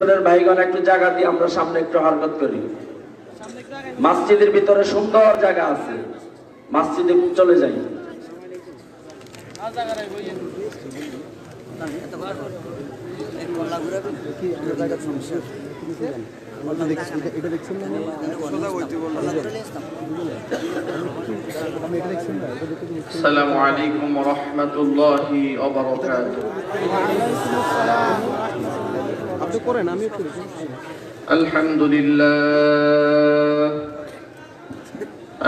ভাইগণ একটু জায়গা দিয়ে আমরা সামনে একটু হরকত করি। মসজিদের ভিতরে সুন্দর জায়গা আছে, মসজিদে চলে যাই। আসসালামু আলাইকুম ওয়া রাহমাতুল্লাহি ওয়া বারাকাতুহু।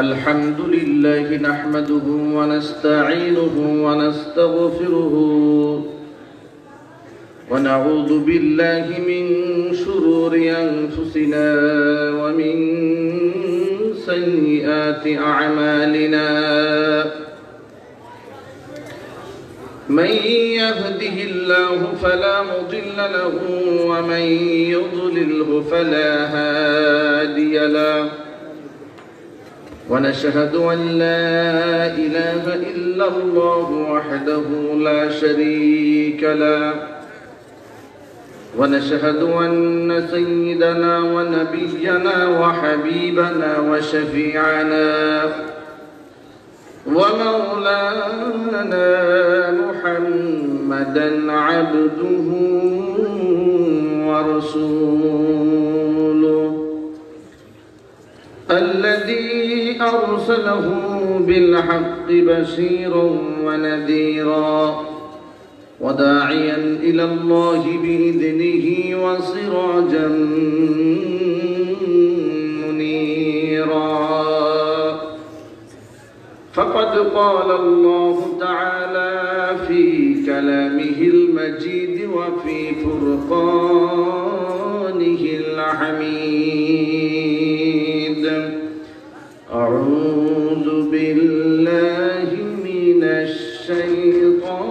আলহামদুলিল্লাহ নাহমাদুহু ওয়া নাস্তাঈনুহু ওয়া নাস্তাগফিরুহু ওয়া নাউযু বিল্লাহি মিন শুরুরি আনফুসিনা ওয়া মিন সাইয়্যাতি আ'মালিনা। من يهده الله فلا مضل له ومن يضلله فلا هادي له، ونشهد أن لا إله إلا الله وحده لا شريك له، ونشهد أن سيدنا ونبينا وحبيبنا وشفيعنا ومولانا محمدا عبده ورسوله الذي أرسله بالحق بشيرا ونذيرا وداعيا إلى الله بإذنه وسراجا منيرا. فقد قال الله تعالى في كلامه المجيد وفي فرقانه الحميد: أعوذ بالله من الشيطان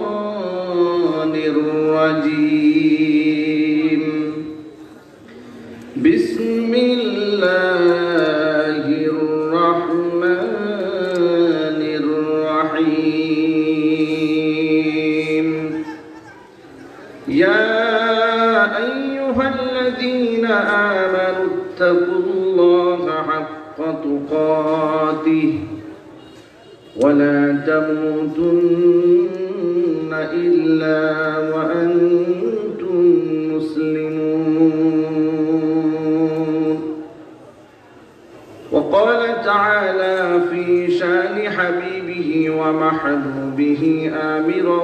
الرجيم. بسم الله الرحمن الرحيم. يا أيها الذين آمنوا اتقوا الله حق تقاته ولا تموتن إلا وأنتم مسلمون. وقال تعالى في شان حبيبه ومحبوبه آمرا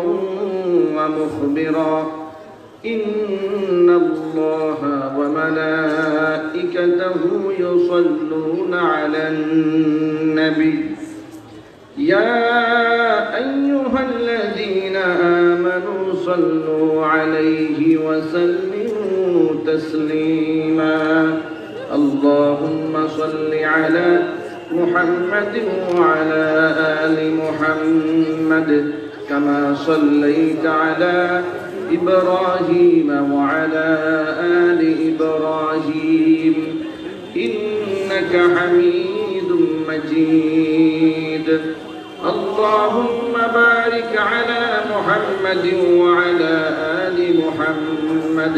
ومخبرا: إن الله وملائكته يصلون على النبي يا أيها الذين آمنوا صلوا عليه وسلموا تسليما. اللهم صل على محمد وعلى آل محمد كما صليت على إبراهيم وعلى آل إبراهيم إنك حميد مجيد. اللهم بارك على محمد وعلى آل محمد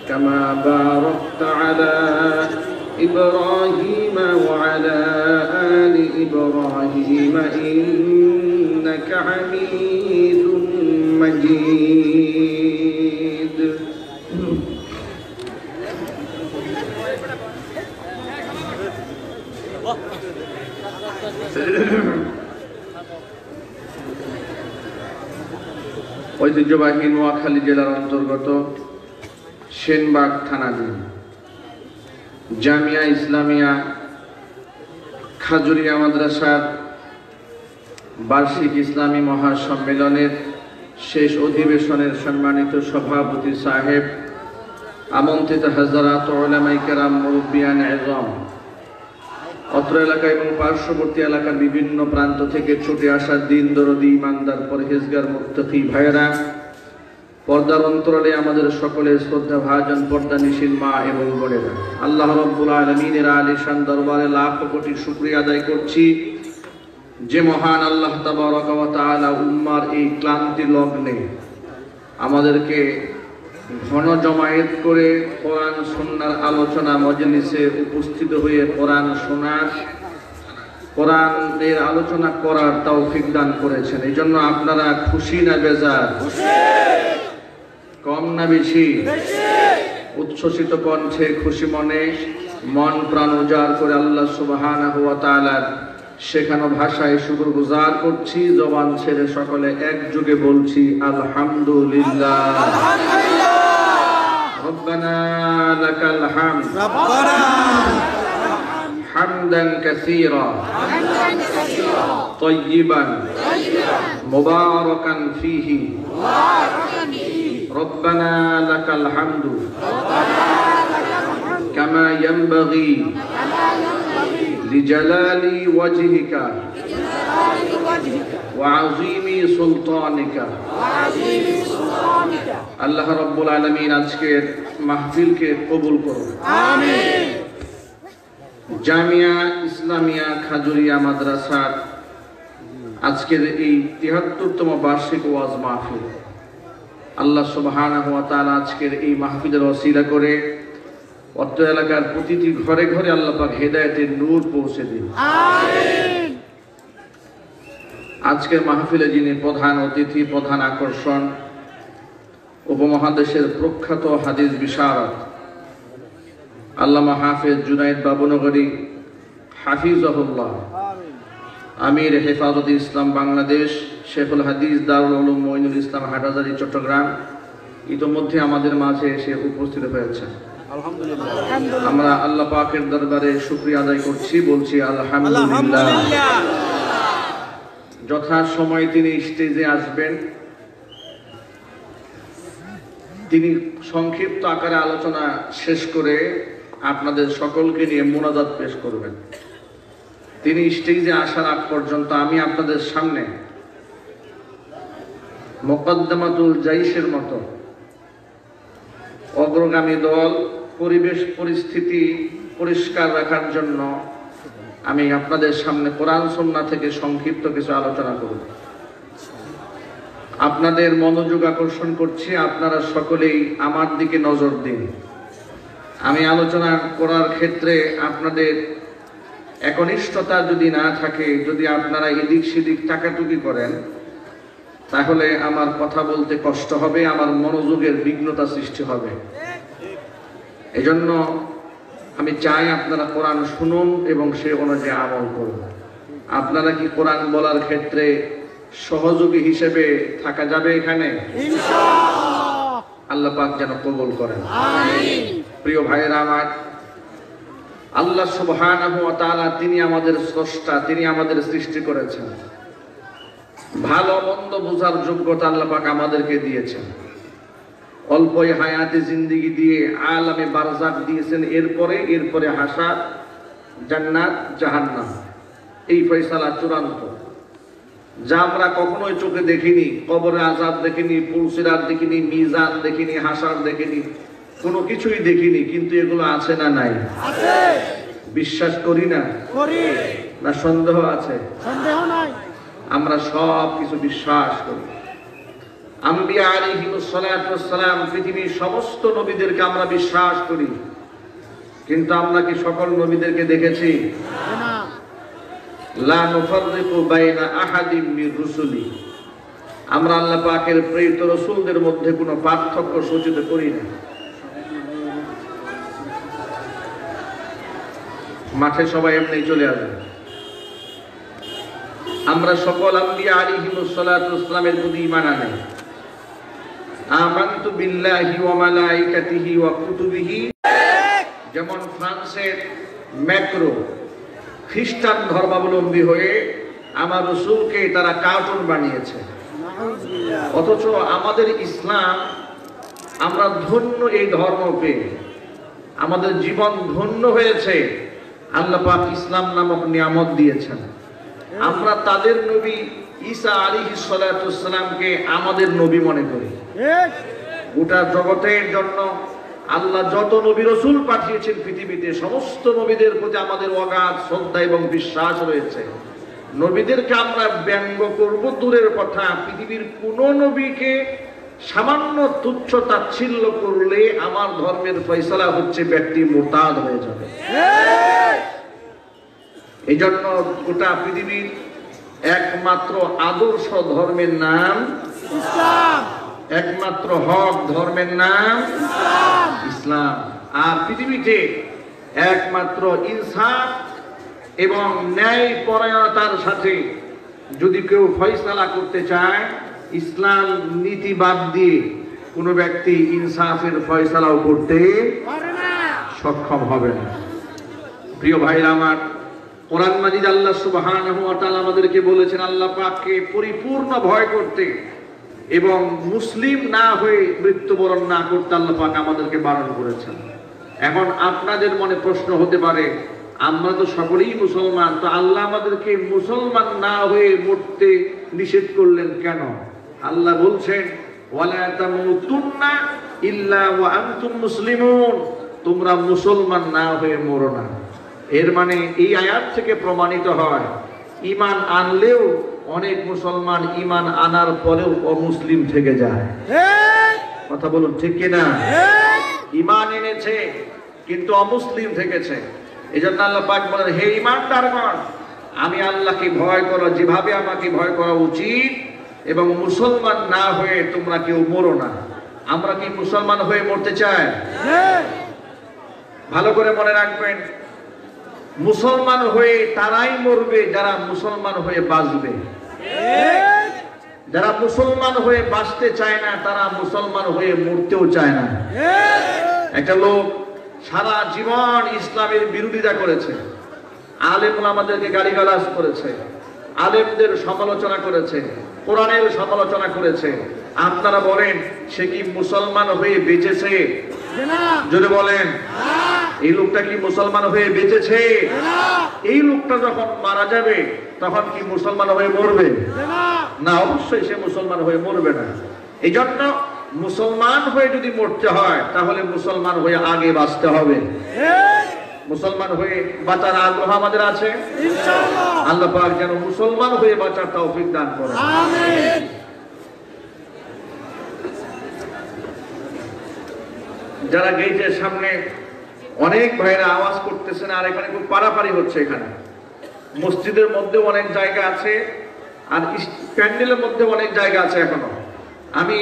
كما باركت على إبراهيم وعلى آل إبراهيم إنك حميد مجيد. ঐতিহ্যবাহী নোয়াখালী জেলার অন্তর্গত সেনবাগ থানাধীন জামিয়া ইসলামিয়া খাজুরিয়া মাদ্রাসার বার্ষিক ইসলামী মহাসম্মেলনের শেষ অধিবেশনের সম্মানিত সভাপতি সাহেব, আমন্ত্রিত হাজরাত উলামায়ে কেরাম, মুরব্বিয়ান আযম, অত্র এলাকা এবং পার্শ্ববর্তী এলাকার বিভিন্ন প্রান্ত থেকে ছুটে আসা দিন দরদি ইমানদার পরহেজগার মুত্তাকি ভাইয়েরা, পর্দার অন্তরালে আমাদের সকলের শ্রদ্ধা ভাজন পর্দানিশীল মা এবং বোনেরা, আল্লাহ রাব্বুল আলামিনের আলিশান দরবারে লাখ কোটি শুকরিয়া আদায় করছি যে মহান আল্লাহ তাবারক ওয়া তাআলা উম্মার এই ক্লান্তি লগ্নে আমাদেরকে ঘন জমায়েত করে কোরআন সুন্নাহর আলোচনা মজলিসে উপস্থিত হয়ে কোরআন শোনার, কোরআনের আলোচনা করার তৌফিক দান করেছেন। এই জন্য আপনারা খুশি না বেজার? কম না বেশি? উচ্ছ্বসিত কণ্ঠে খুশি মনে মন প্রাণ উজাড় করে আল্লাহ সুবহানাহু ওয়া তাআলার শেখানো ভাষায় শুকরগুজার করছি। জবান ছেড়ে সকলে একযোগে বলছি আলহামদুলিল্লাহ। রব্বানা লাকাল হামদ হামদান কাসীরা তাইয়িবান মুবারাকান ফীহি রব্বানা লাকাল হামদু কামা ইয়ানবাগী লিজালালি ওয়াজহিকা ওয়া আযীমি সুলতানিকা। আল্লাহ রাব্বুল আলামিন আজকের মাহফিলকে কবুল করুন, আমিন। জামিয়া ইসলামিয়া খাজুরিয়া মাদ্রাসার আজকের এই ৭৩তম বার্ষিক ওয়াজ মাহফিল, আল্লাহ সুবহানাহু ওয়া তাআলা আজকের এই মাহফিলের ওসিলা করে অত্র এলাকার প্রতিটি ঘরে ঘরে আল্লাহ পাক হেদায়েতের নূর পৌঁছে দিন, আমিন। আজকের মাহফিলে যিনি প্রধান অতিথি, প্রধান আকর্ষণ, উপমহাদেশের প্রখ্যাত হাদিস বিশারদ আল্লামা হাফেজ জুনাইদ বাবুনগরী হাফিজাহুল্লাহ, আমির হেফাজতে ইসলাম বাংলাদেশ, শেখুল হাদিস দারুল উলুম মঈনুল ইসলাম হাটহাজারী চট্টগ্রাম ইতোমধ্যে আমাদের মাঝে এসে উপস্থিত হয়েছে। আমরা আল্লাহ পাকের দরবারে শুকরিয়া আদায় করছি, বলছি আলহামদুলিল্লাহ। যথা সময় তিনি স্টেজে আসবেন, তিনি সংক্ষিপ্ত আকারে আলোচনা শেষ করে আপনাদের সকলকে নিয়ে মুনাজাত পেশ করবেন। তিনি স্টেজে আসার আগ পর্যন্ত আমি আপনাদের সামনে মুকদ্দমাতুল জাইশের মতো অগ্রগামী দল, পরিবেশ পরিস্থিতি পরিষ্কার রাখার জন্য আমি আপনাদের সামনে কোরআন সুন্নাহ থেকে সংক্ষিপ্ত কিছু আলোচনা করব। আপনাদের মনোযোগ আকর্ষণ করছি, আপনারা সকলেই আমার দিকে নজর দিন। আমি আলোচনা করার ক্ষেত্রে আপনাদের একনিষ্ঠতা যদি না থাকে, যদি আপনারা এদিক সেদিক টাকাটুকি করেন, তাহলে আমার কথা বলতে কষ্ট হবে, আমার মনোযোগের বিঘ্নতা সৃষ্টি হবে। এজন্য আমি চাই আপনারা কোরআন শুনুন এবং সে অনুযায়ী আমল করুন। আপনারা কি কোরআন বলার ক্ষেত্রে সহযোগী হিসেবে থাকা যাবে এখানে? ইনশাআল্লাহ। আল্লাহ পাক যেন কবুল করেন, আমিন। প্রিয় ভাইয়েরা আমার, আল্লাহ সুবহানাহু ওয়া তাআলা তিনি আমাদের স্রষ্টা, তিনি আমাদের সৃষ্টি করেছেন। ভালো মন্দ বোঝার যোগ্যতা আল্লাহ পাক আমাদেরকে দিয়েছেন। অল্পই হায়াতে জিন্দেগি দিয়ে আলামে বারজাখ দিয়েছেন, এরপরে হাসার, জান্নাত, জাহান্নাম, এই ফয়সালা চূড়ান্ত। যা আমরা কখনোই চোখে দেখিনি, কবরে আযাব দেখিনি, পুলসিরাত দেখিনি, মিজান দেখিনি, হাসার দেখিনি, কোনো কিছুই দেখিনি, কিন্তু এগুলো আছে না নাই? আছে। বিশ্বাস করি না? করি। না সন্দেহ আছে? সন্দেহ নাই। আমরা সব কিছু বিশ্বাস করি। আম্বিয়া আলাইহিমুস সালাতু ওয়াস সালাম, পৃথিবীর সমস্ত নবীদেরকে আমরা বিশ্বাস করি, কিন্তু আমরা কি সকল নবীদেরকে দেখেছি? না। লা নুফাররিকু বাইনা আহাদিম মির রুসুলি, আমরা আল্লাহ পাকের প্রেরিত রাসূলদের মধ্যে কোনো পার্থক্য সূচিত করি না। মাঠে সবাই এমনি চলে আসবে। আমরা সকল আম্বিয়া আলাইহিমুস সালাতু ওয়াস সালামের প্রতি ঈমান আনি। আমানতু বিল্লাহি ওয়া মালাইকাতিহি ওয়া কুতুবিহি, যেমন ফ্রান্সের ম্যাক্রো খ্রিস্টান ধর্মাবলম্বী হয়ে আমার রাসূলকে তারা কার্টুন বানিয়েছে, অথচ আমাদের ইসলাম, আমরা ধন্য এই ধর্ম পেয়ে, আমাদের জীবন ধন্য হয়েছে। আল্লাহ পাক ইসলাম নামক নিয়ামত দিয়েছেন। আমরা তাদের নবী ঈসা আলাইহিস সালাতু ওয়াস সালামকে আমাদের নবী মনে করি। গোটা জগতের জন্য আল্লাহ যত নবী রাসূল পাঠিয়েছেন পৃথিবীতে, সমস্ত নবীদের প্রতি আমাদের অগাধ শ্রদ্ধা এবং বিশ্বাস রয়েছে। নবীদেরকে আমরা ব্যঙ্গ করব দূরের কথা, পৃথিবীর কোন নবীকে সামান্য তুচ্ছ তাচ্ছিল্য করলে আমার ধর্মের ফয়সালা হচ্ছে ব্যক্তি মুরতাদ হয়ে যাবে। এই জন্য গোটা পৃথিবীর একমাত্র আদর্শ ধর্মের নাম ইসলাম, একমাত্র হক ধর্মের নাম ইসলাম। আর পৃথিবীতে একমাত্র ইনসাফ এবং ন্যায় পরায়ণতার সাথে যদি কেউ ফয়সালা করতে চায়, ইসলাম নীতি বাদ দিয়ে কোন ব্যক্তি ইনসাফের ফয়সালাও করতে সক্ষম হবে না। প্রিয় ভাইরা আমার, কোরআন মাজিদ আল্লাহ সুবহানাহু ওয়া তাআলা আমাদেরকে বলেছেন আল্লাহ পাককে পরিপূর্ণ ভয় করতে এবং মুসলিম না হয়ে মৃত্যুবরণ না করতে আল্লাহ পাক আমাদেরকে বারণ করেছেন। এখন আপনাদের মনে প্রশ্ন হতে পারে, আমরা তো সকলেই মুসলমান, তো আল্লাহ আমাদেরকে মুসলমান না হয়ে মরতে নিষেধ করলেন কেন? আল্লাহ বলছেন ওয়ালা তামুতুন্না ইল্লা ওয়া আনতুম মুসলিমুন, তোমরা মুসলমান না হয়ে মরো না। এর মানে এই আয়াত থেকে প্রমাণিত হয় ঈমান আনলেও অনেক মুসলমান ঈমান আনার পরেও অমুসলিম থেকে যায়। কথা বলুন ঠিক কিনা? ঈমান এনেছে কিন্তু অমুসলিম থেকেছে। এজন্য আল্লাহ পাক বলেন, হে ঈমানদারগণ, আমি আল্লাহকে ভয় করো যেভাবে আমাকে ভয় করা উচিত, এবং মুসলমান না হয়ে তোমরা কেউ মরো না। আমরা কি মুসলমান হয়ে মরতে চাই? ভালো করে মনে রাখবেন, মুসলমান হয়ে তারাই মরবে যারা মুসলমান হয়ে বাঁচবে। যারা মুসলমান হয়ে বাঁচতে চায় না তারা মুসলমান হয়ে মরতেও চায় না। একটা লোক সারা জীবন ইসলামের বিরোধিতা করেছে, আলেম ওলামাদেরকে গালিগালাজ করেছে, আলেমদের সমালোচনা করেছে, কোরআনের সমালোচনা করেছে। আপনারা বলেন সে কি মুসলমান হয়ে বেঁচেছে? যদি বলেন এই লোকটা কি মুসলমান হয়ে বেঁচেছে? এই লোকটা যখন মারা যাবে তখন কি মুসলমান হয়ে মরবে? না, অবশ্যই সে মুসলমান হয়ে মরবে না। এই জন্য মুসলমান হয়ে যদি মরতে হয় তাহলে মুসলমান হয়ে আগে বাঁচতে হবে। মুসলমান হয়ে বাঁচার আগ্রহ আমাদের আছে ইনশাআল্লাহ। আল্লাহ পাক যেন মুসলমান হয়ে বাঁচার তৌফিক দান করেন। আমিন। যারা গেটের সামনে অনেক ভাইরা আওয়াজ করতেছেন, আর এখানে খুব পারাপারি হচ্ছে। এখানে মসজিদের মধ্যে অনেক জায়গা আছে, আর প্যান্ডেলের মধ্যে অনেক জায়গা আছে এখনো। আমি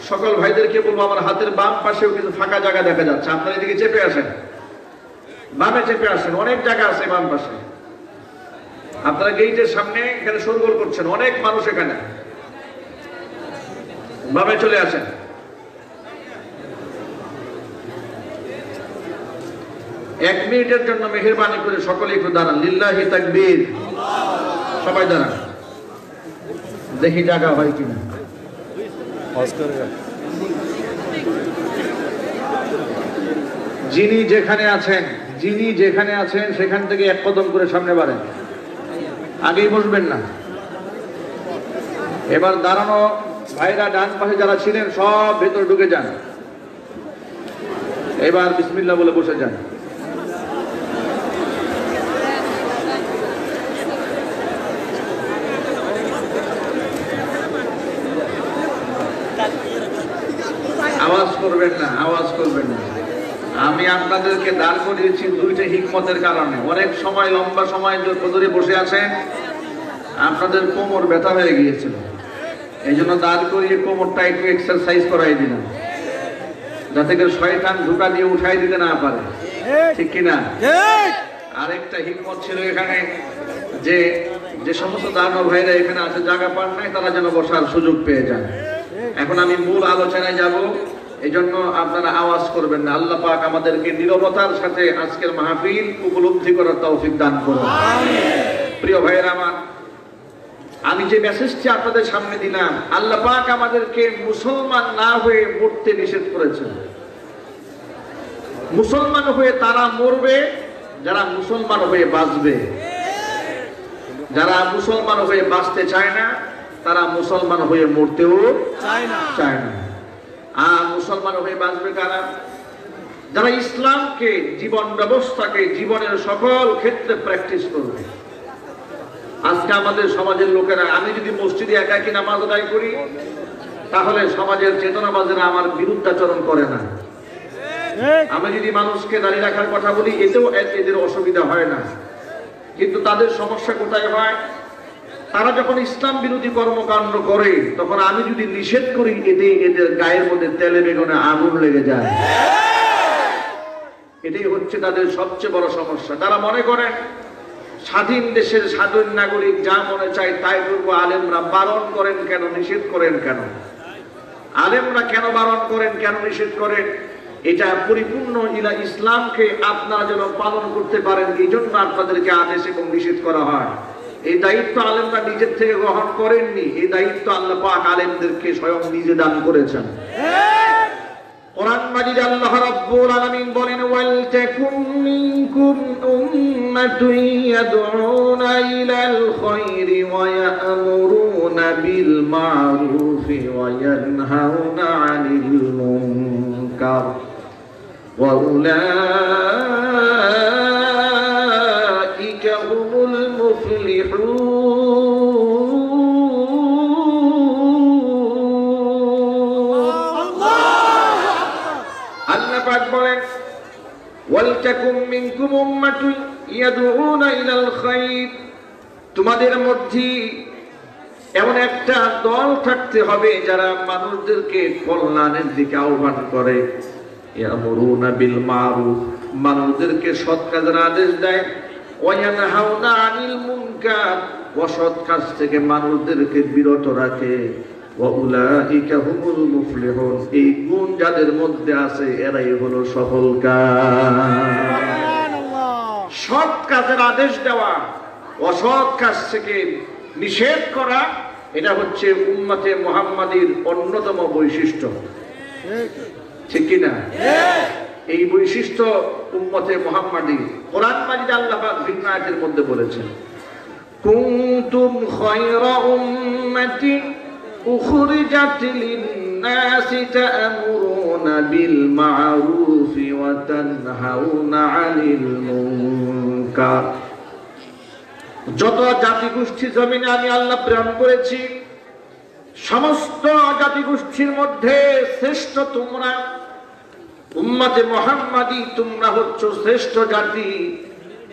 সকল ভাইদেরকে বলবো, আমার হাতের বাম পাশেও কিছু ফাঁকা জায়গা দেখা যাচ্ছে, আপনারা এদিকে চেপে আসেন, বামে চেপে আসেন, অনেক জায়গা আছে বাম পাশে। আপনারা গেটের সামনে এখানে শোরগোল করছেন, অনেক মানুষ এখানে, বামে চলে আসেন। এক মিনিটের জন্য মেহেরবানি করে সকলে একটু দাঁড়ান। লিল্লাহি তাকবীর। সবাই দাঁড়ান, দেখি জায়গা হয় কিনা। যিনি যেখানে আছেন সেখান থেকে এক কদম করে সামনে বাড়েন, আগেই বসবেন না। এবার দাঁড়ানো ভাইরা ডান পাশে যারা ছিলেন সব ভেতর ঢুকে যান। এবার বিসমিল্লাহ বলে বসে যান। আওয়াজ করবেন না। আমি আপনাদেরকে দাঁড় করিয়েছি দুইটা হিকমতের কারণে। অনেক সময় লম্বা সময় ধরে বসে আছেন, আপনাদের কোমর ব্যথা হয়ে গিয়েছিল, এই জন্য দাঁড় করিয়ে কোমরটা একটু এক্সারসাইজ করাই দিলাম, যাতে করে শয়তান ধোঁকা দিয়ে উঠাই দিতে না পারে। ঠিক কিনা? আরেকটা হিকমত ছিল এখানে, যে সমস্ত দানব ভাইরা এখানে আছে জায়গা পান নাই, তারা যেন বসার সুযোগ পেয়ে যায়। এখন আমি মূল আলোচনায় যাব, এই জন্য আপনারা আওয়াজ করবেন না। আল্লাহ পাক আমাদেরকে নীরবতার সাথে আজকের মাহফিল উপলব্ধি করার তৌফিক দান করুন। প্রিয় ভাইয়েরা আমার, আমি যে মেসেজটি আপনাদের সামনে দিলাম, আল্লাহ পাক আমাদেরকে মুসলমান না হয়ে মরতে নিষেধ করেছেন। মুসলমান হয়ে তারা মরবে যারা মুসলমান হয়ে বাঁচবে। যারা মুসলমান হয়ে বাঁচতে চায় না তারা মুসলমান হয়ে মরতেও চায় না। আর মুসলমান হয়ে বাঁচবে কারা? যারা ইসলামকে, জীবন ব্যবস্থাকে জীবনের সকল ক্ষেত্রে প্র্যাকটিস করবে। আজকে আমাদের সমাজের লোকেরা, আমি যদি মসজিদে একা কি নামাজ আদায় করি, তাহলে সমাজের চেতনাবাজেরা আমার বিরুদ্ধাচরণ করে না। আমি যদি মানুষকে দাঁড়িয়ে রাখার কথা বলি এতেও এদের অসুবিধা হয় না, কিন্তু তাদের সমস্যা কোথায় হয়? তারা যখন ইসলাম বিরোধী কর্মকাণ্ড করে তখন আমি যদি নিষেধ করি এতে এদের গায়ের মধ্যে তেলে বেগুনে আগুন লেগে যায়। এটাই হচ্ছে তাদের সবচেয়ে বড় সমস্যা। তারা মনে করেন স্বাধীন দেশের স্বাধীন নাগরিক যা মনে চায় তাই করবো। আলেমরা বারণ করেন কেন, নিষেধ করেন কেন? আলেমরা কেন বারণ করেন, কেন নিষেধ করেন? এটা পরিপূর্ণ ইসলামকে আপনারা যেন পালন করতে পারেন এই জন্য আপনাদেরকে আদেশ এবং নিষেধ করা হয়। এই দায়িত্ব আলেমরা নিজের থেকে গ্রহণ করেননি, এই দায়িত্ব আল্লাহ পাক আলেমদেরকে স্বয়ং নিজে দান করেছেন। কোরআন মাজিদ আল্লাহ রাব্বুল আলামিন বলেন, ওয়াল তাকুম মিনকুম উম্মাতুন ইয়াদউনা ইলাল খায়রি ওয়া ইয়া'মুরুনা বিল মা'রুফি ওয়া ইয়ানহাউনা 'আনিল মুনকার ওয়া উলাইকা হুমুল মুফলিহুন। তোমাদের মধ্যে এমন একটা দল থাকতে হবে যারা মানুষদেরকে কল্যাণের দিকে আহ্বান করে, ইয়ামুরুনা বিল মারুফ, মানুষদেরকে সৎ কাজের আদেশ দেয়, ওয়া ইয়ানহাউনা আনিল মুনকার, অসৎ কাজ থেকে মানুষদেরকে বিরত রাখে। ওয়া উলাইকা হুমুল মুফলিহুন, এই গুণ যাদের মধ্যে আছে এরাই হলো সফলকার। সৎ কাজের আদেশ দেওয়া, অসৎ কাজ থেকে নিষেধ করা, এটা হচ্ছে উম্মতে মুহাম্মাদীর অন্যতম বৈশিষ্ট্য, ঠিক কিনা? এই বৈশিষ্ট্য উম্মতে মুহাম্মাদী কোরআন মাজিদ আল্লাহ পাক ভিন্ন আয়াতের মধ্যে বলেছেন, কুনতুম খায়রা উম্মাতিন উখরিজাত লিন-নাসি তা'মুরুনা বিল মা'রুফি ওয়া তানহাউনা 'আনিল মুনকার। যত জাতিগোষ্ঠী জমিনে আমি আল্লাহ প্রেরণ করেছি, সমস্ত জাতিগোষ্ঠীর মধ্যে শ্রেষ্ঠ তোমরা উম্মতে মুহাম্মাদী, তোমরা হচ্ছ শ্রেষ্ঠ জাতি।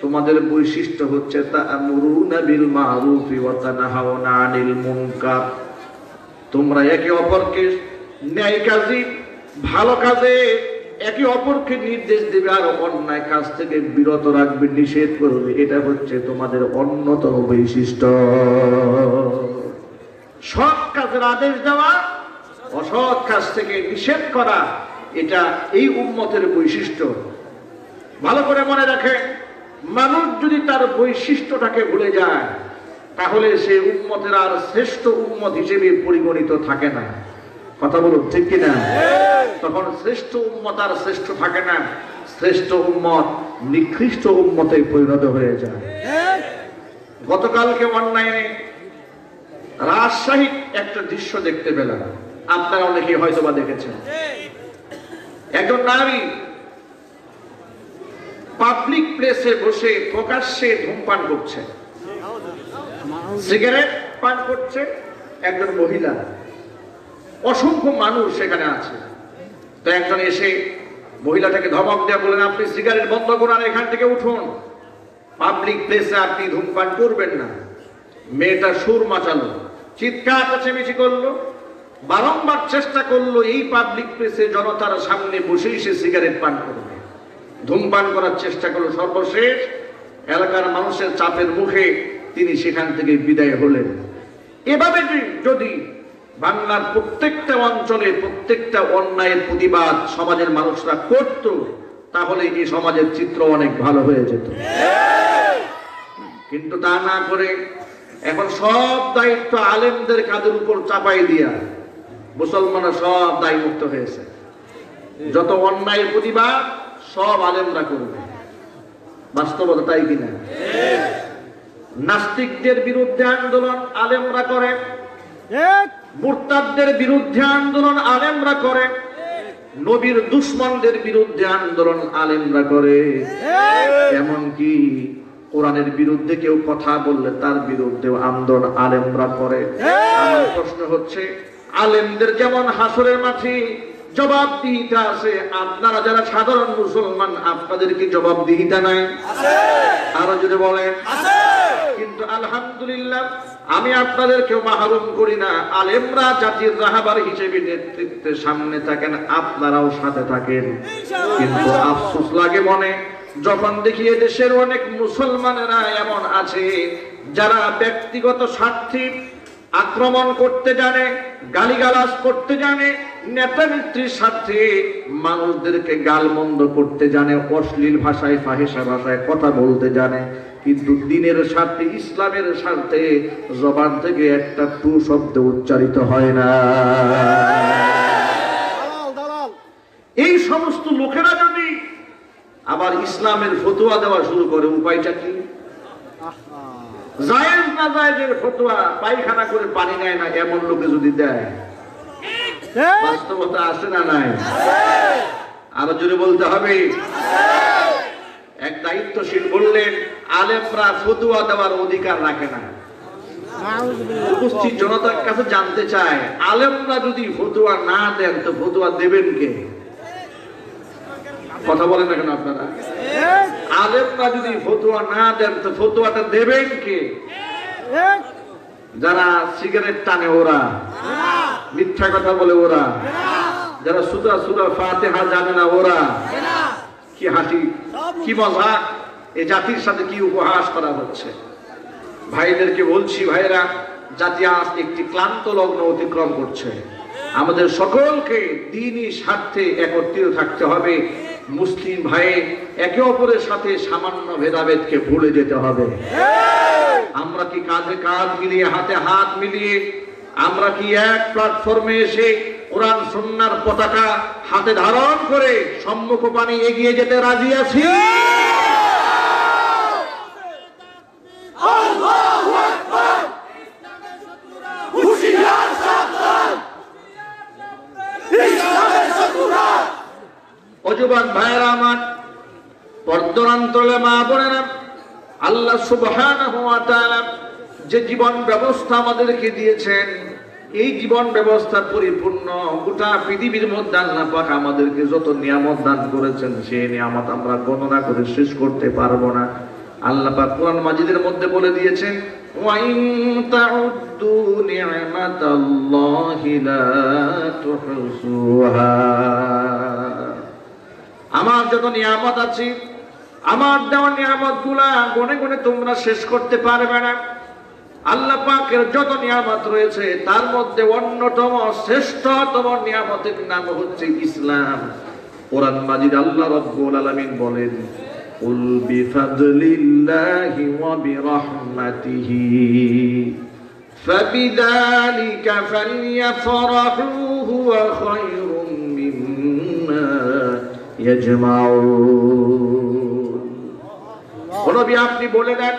তোমাদের বৈশিষ্ট্য হচ্ছে তা'মুরুনা বিল মা'রুফি ওয়া তানহাউনা 'আনিল মুনকার। তোমরা একে অপরকে ন্যায় কাজে, ভালো কাজে একে অপরকে নির্দেশ দেবে আর অন্যায় কাজ থেকে বিরত রাখবে, নিষেধ করবে। এটা হচ্ছে তোমাদের অন্যতম বৈশিষ্ট্য। সৎ কাজের আদেশ দেওয়া, অসৎ কাজ থেকে নিষেধ করা, এটা এই উম্মতের বৈশিষ্ট্য। ভালো করে মনে রাখে, মানুষ যদি তার বৈশিষ্ট্যটাকে ভুলে যায় তাহলে সে উম্মতের আর শ্রেষ্ঠ উম্মত হিসেবে পরিগণিত থাকে না। কথা বলুন, ঠিক কিনা? তখন শ্রেষ্ঠ উম্মত আর শ্রেষ্ঠ থাকে না, শ্রেষ্ঠ উম্মত নিকৃষ্ট উম্মতে পরিণত হয়ে যায়। গতকালকে অনলাইনে রাজশাহীর একটা দৃশ্য দেখতে পেলাম, আপনারা অনেকেই হয়তো বা দেখেছেন। একজন নারী পাবলিক প্লেসে বসে প্রকাশ্যে ধূমপান করছে, সিগারেট পান করছে। একজন মহিলা, অসংখ্য মানুষ সেখানে আছে। তো একজন এসে মহিলাটাকে ধমক দেয়া বলেন, আপনি সিগারেট বন্ধ করুন, এখান থেকে উঠুন, পাবলিক প্লেসে আপনি ধূমপান করবেন না। মেয়েটা সুর মাচালো, চিৎকার চেঁচামেচি করলো, বারংবার চেষ্টা করলো এই পাবলিক প্লেসে জনতার সামনে বসেই সে সিগারেট পান করবে, ধূমপান করার চেষ্টা করলো। সর্বশেষ এলাকার মানুষের চাপের মুখে তিনি সেখান থেকে বিদায় হলেন। এভাবে যদি বাংলার প্রত্যেকটা অঞ্চলে প্রত্যেকটা অন্যায়ের প্রতিবাদ সমাজের মানুষরা করত তাহলে এই সমাজের চিত্র অনেক ভালো হয়ে যেত। কিন্তু তা না করে এখন সব দায়িত্ব আলেমদের কাঁধের উপর চাপাই দিয়া মুসলমানরা সব দায়মুক্ত হয়েছে। যত অন্যায়ের প্রতিবাদ সব আলেমরা করবে। বাস্তবতা তাই কিনা? নাস্তিকদের বিরুদ্ধে আন্দোলন আলেমরা করে, মুরতাদদের বিরুদ্ধে আন্দোলন আলেমরা করে, নবীর দুশমনদের বিরুদ্ধে আন্দোলন আলেমরা করে, এমনকি কোরআনের বিরুদ্ধে কেউ কথা বললে তার বিরুদ্ধে আন্দোলন আলেমরা করে। আমার প্রশ্ন হচ্ছে, আলেমদের যেমন হাসরের মাঠে জবাবদিহিতা আছে, আপনারা যারা সাধারণ মুসলমান আপনাদের কি জবাবদিহিতা নাই? আরো যদি বলেন। কিন্তু আলহামদুলিল্লাহ আমি আপনাদেরকেও মাহরুম করি না, আলেমরা জাতির রাহবার হিসেবে নেতৃত্বের সামনে থাকেন, আপনারাও সাথে থাকেন। কিন্তু আফসোস লাগে মনে যখন দেখি দেশের অনেক মুসলমানেরা এমন আছে যারা ব্যক্তিগত স্বার্থে আক্রমণ করতে জানে, গালিগালাজ করতে জানে, নেতা নেত্রীর স্বার্থে মানুষদেরকে গালমন্দ করতে জানে, অশ্লীল ভাষায় ফাহিশা ভাষায় কথা বলতে জানে, কিন্তু দিনের স্বার্থে ইসলামের স্বার্থে জবান থেকে একটা টু শব্দ উচ্চারিত হয় না। এই সমস্ত লোকেরা যদি আবার ইসলামের ফতোয়া দেওয়া শুরু করে, উপায়টা কি? জায়েজ না জায়েজের ফতোয়া, পায়খানা করে পানি নেয় না এমন লোকে যদি দেয়, বাস্তবতা আছে না নাই? আরো জোরে বলতে হবে। এক দায়িত্বশীল বললেন, আলেমরা ফতোয়া দেওয়ার অধিকার রাখে না। উপস্থিত জনতার কাছে জানতে চায়, আলেমরা যদি ফতোয়া না দেন তো ফতোয়া দেবেন কে? কথা বলেন না কেন আপনারা? আলেমরা যদি ফতোয়া না দেন তো ফতোয়াটা দেবেন কে? যারা সিগারেট টানে ওরা, মিথ্যা কথা বলে ওরা, যারা সূরা ফাতিহা জানে না ওরা। কি হাসি, কি মজা, এই জাতির সাথে কি উপহাস করা হচ্ছে। ভাইদেরকে বলছি, ভাইরা, জাতি আজ একটি ক্লান্ত লগ্ন অতিক্রম করছে। আমাদের সকলকে দ্বীনি স্বার্থে একত্রিত থাকতে হবে। মুসলিম ভাই একে অপরের সাথে সামান্য ভেদাভেদকে ভুলে যেতে হবে। আমরা কি কাঁধে কাঁধ মিলিয়ে, হাতে হাত মিলিয়ে, আমরা কি এক প্ল্যাটফর্মে এসে কোরআন সুন্নাহর পতাকা হাতে ধারণ করে সম্মুখ পানে এগিয়ে যেতে রাজি আছি? যুবক ভাইয়েরা আমার, পর্দার মা বোনেরা, আল্লাহ সুবহানাহু ওয়া তাআলা যে জীবন ব্যবস্থা আমাদেরকে দিয়েছেন, এই জীবন ব্যবস্থা পরিপূর্ণ। গোটা পৃথিবীর মধ্যে আল্লাহ পাক আমাদেরকে যত নিয়ামত দান করেছেন, সেই নিয়ামত আমরা গণনা করে শেষ করতে পারবো না। আল্লাহ পাক কোরআন মাজিদের মধ্যে বলে দিয়েছেন, ওয়া ইন তাউদ্দু নি'মাতাল্লাহি লা তুহসুহা। আমার যত নিয়ামত আছে, আমার দেওয়া নিয়ামতগুলা গনে গনে তোমরা শেষ করতে পারবে না। আল্লাহ পাকের যত নিয়ামত রয়েছে তার মধ্যে অন্যতম শ্রেষ্ঠতম নিয়ামতের নাম হচ্ছে ইসলাম। কোরআন মাজিদ আল্লাহ রাব্বুল আলামিন বলেন, কুল বিফাদলিল্লাহি ওয়া বিরহমাতিহি ফাবিযালিকা ফালইফরাহু হুয়া খায়রুম মিম্মা ইয়াজমাউন। নবী আপনি বলে দেন,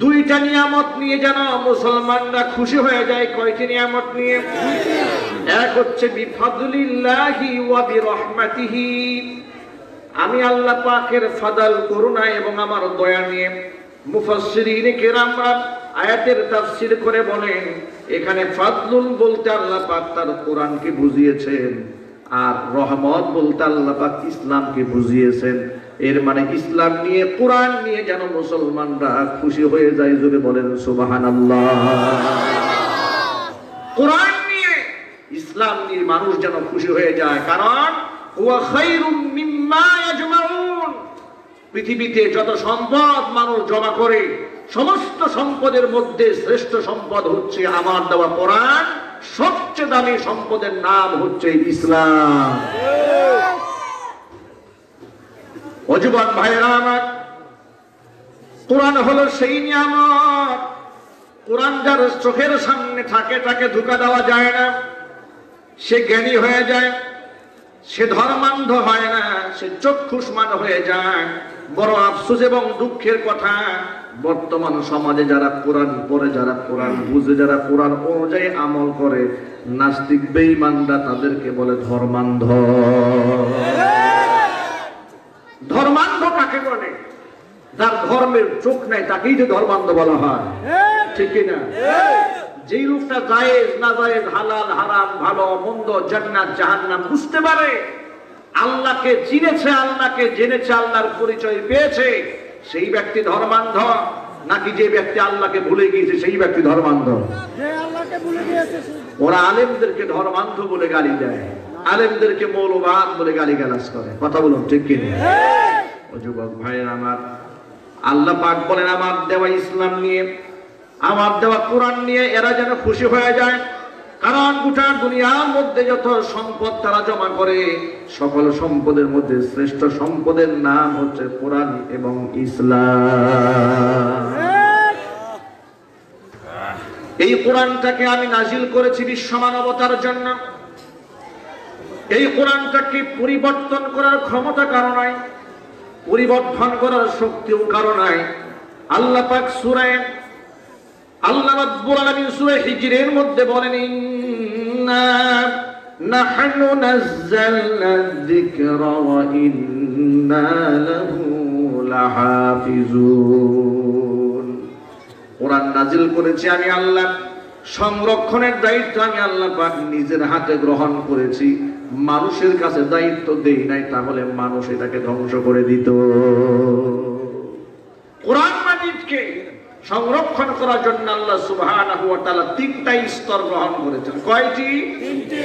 দুইটা নিয়ামত নিয়ে যেন মুসলমানরা খুশি হয়ে যায়। কয়টি নিয়ামত নিয়ে? এক হচ্ছে বিফাদলিল্লাহি ওয়া বিরহমাতিহি, আমি আল্লাহ পাকের ফাদাল, করুণা এবং আমার দয়া নিয়ে। মুফাসসিরিন কিরামরা আয়াতের তাফসীর করে বলেন, এখানে ফাদলুল বলতে আল্লাহ পাক তার কোরআনকে বুঝিয়েছেন, আর রহমত বলতে আল্লাহ পাক ইসলামকে বুঝিয়েছেন। এর মানে ইসলাম নিয়ে, কোরআন নিয়ে যেন মুসলমানরা খুশি হয়ে যায়। জোরে বলেন সুবহানাল্লাহ। কোরআন নিয়ে, ইসলাম নিয়ে মানুষ যেন খুশি হয়ে যায়, কারণ ওয়া খায়রুম মিম্মা ইয়াজমাউন। পৃথিবীতে যত সম্পদ মানুষ জমা করে, সমস্ত সম্পদের মধ্যে শ্রেষ্ঠ সম্পদ হচ্ছে আমার দেওয়া কোরআন। সবচেয়ে দামি সম্পদের নাম হচ্ছে ইসলাম। ও যুবক ভাইয়েরা আমার, কোরআন হলো সেই নিয়ামত, কোরআন যার চোখের সামনে থাকে তাকে ধোঁকা দেওয়া যায় না। সে জ্ঞানী হয়ে যায়, সে ধর্মান্ধ হয় না, সে চক্ষুষ্মান হয়ে যায়। বড় আফসোস এবং দুঃখের কথা, বর্তমান সমাজে যারা কোরআন পড়ে, যারা কোরআন বুঝে, যারা কোরআন অনুযায়ী আমল করে, নাস্তিক বেঈমানরা তাদেরকে বলে ধর্মান্ধ। ধর্মান্ধ কাকে বলে? যার ধর্মের চোখ নাই তাকেই যে ধর্মান্ধ বলা হয়, ঠিক কিনা? যেই লোকটা জায়েজ না জায়েজ, হালাল হারাম, ভালো মন্দ, জান্নাত জাহান্নাম বুঝতে পারে, আল্লাহকে চিনেছে, আল্লাহকে জেনেছে, আল্লাহর পরিচয় পেয়েছে, সেই ব্যক্তি ধর্মান্ধ, নাকি যে ব্যক্তি আল্লাহকে ভুলে গিয়েছে সেই ব্যক্তি ধর্মান্ধ? ওরা আলেমদেরকে ধর্মান্ধ বলে গালি দেয়, আলেমদেরকে মৌলবাদ বলে গালিগালাজ করে। কথা বলুন ঠিক কিনা? ও যুবক ভাইয়ের আমার, আল্লাহ পাক বলেন আমার দেওয়া ইসলাম নিয়ে, আমার দেওয়া কোরআন নিয়ে এরা যেন খুশি হয়ে যায়। কারণ গোটা দুনিয়ার মধ্যে যত সম্পদ তারা জমা করে, সকল সম্পদের মধ্যে শ্রেষ্ঠ সম্পদের নাম হচ্ছে কোরআন এবং ইসলাম। এই কোরআনটাকে আমি নাজিল করেছি বিশ্ব মানবতার জন্য। এই কোরআনটাকে পরিবর্তন করার ক্ষমতা কারো নাই, পরিবর্তন করার শক্তিও কারো নাই। আল্লাহ পাক সূরা আল্লাহ রাব্বুল আলামিন সূরা হিজরের মধ্যে বলেন, ইন্না নাহনু নাযালনা যিকরা ওয়া ইন্না লাহু লাহাফিজুন। কোরআন নাজিল করেছি আমি আল্লাহ, সংরক্ষণের দায়িত্ব আমি আল্লাহ পাক নিজের হাতে গ্রহণ করেছি, মানুষের কাছে দায়িত্ব দেই নাই, তাহলে মানুষ এটাকে ধ্বংস করে দিত। কোরআন মাজিদকে সংরক্ষণ করার জন্য আল্লাহ সুবহানাহু ওয়া তাআলা তিনটা স্তর গ্রহণ করেছেন। কয়টি? তিনটি।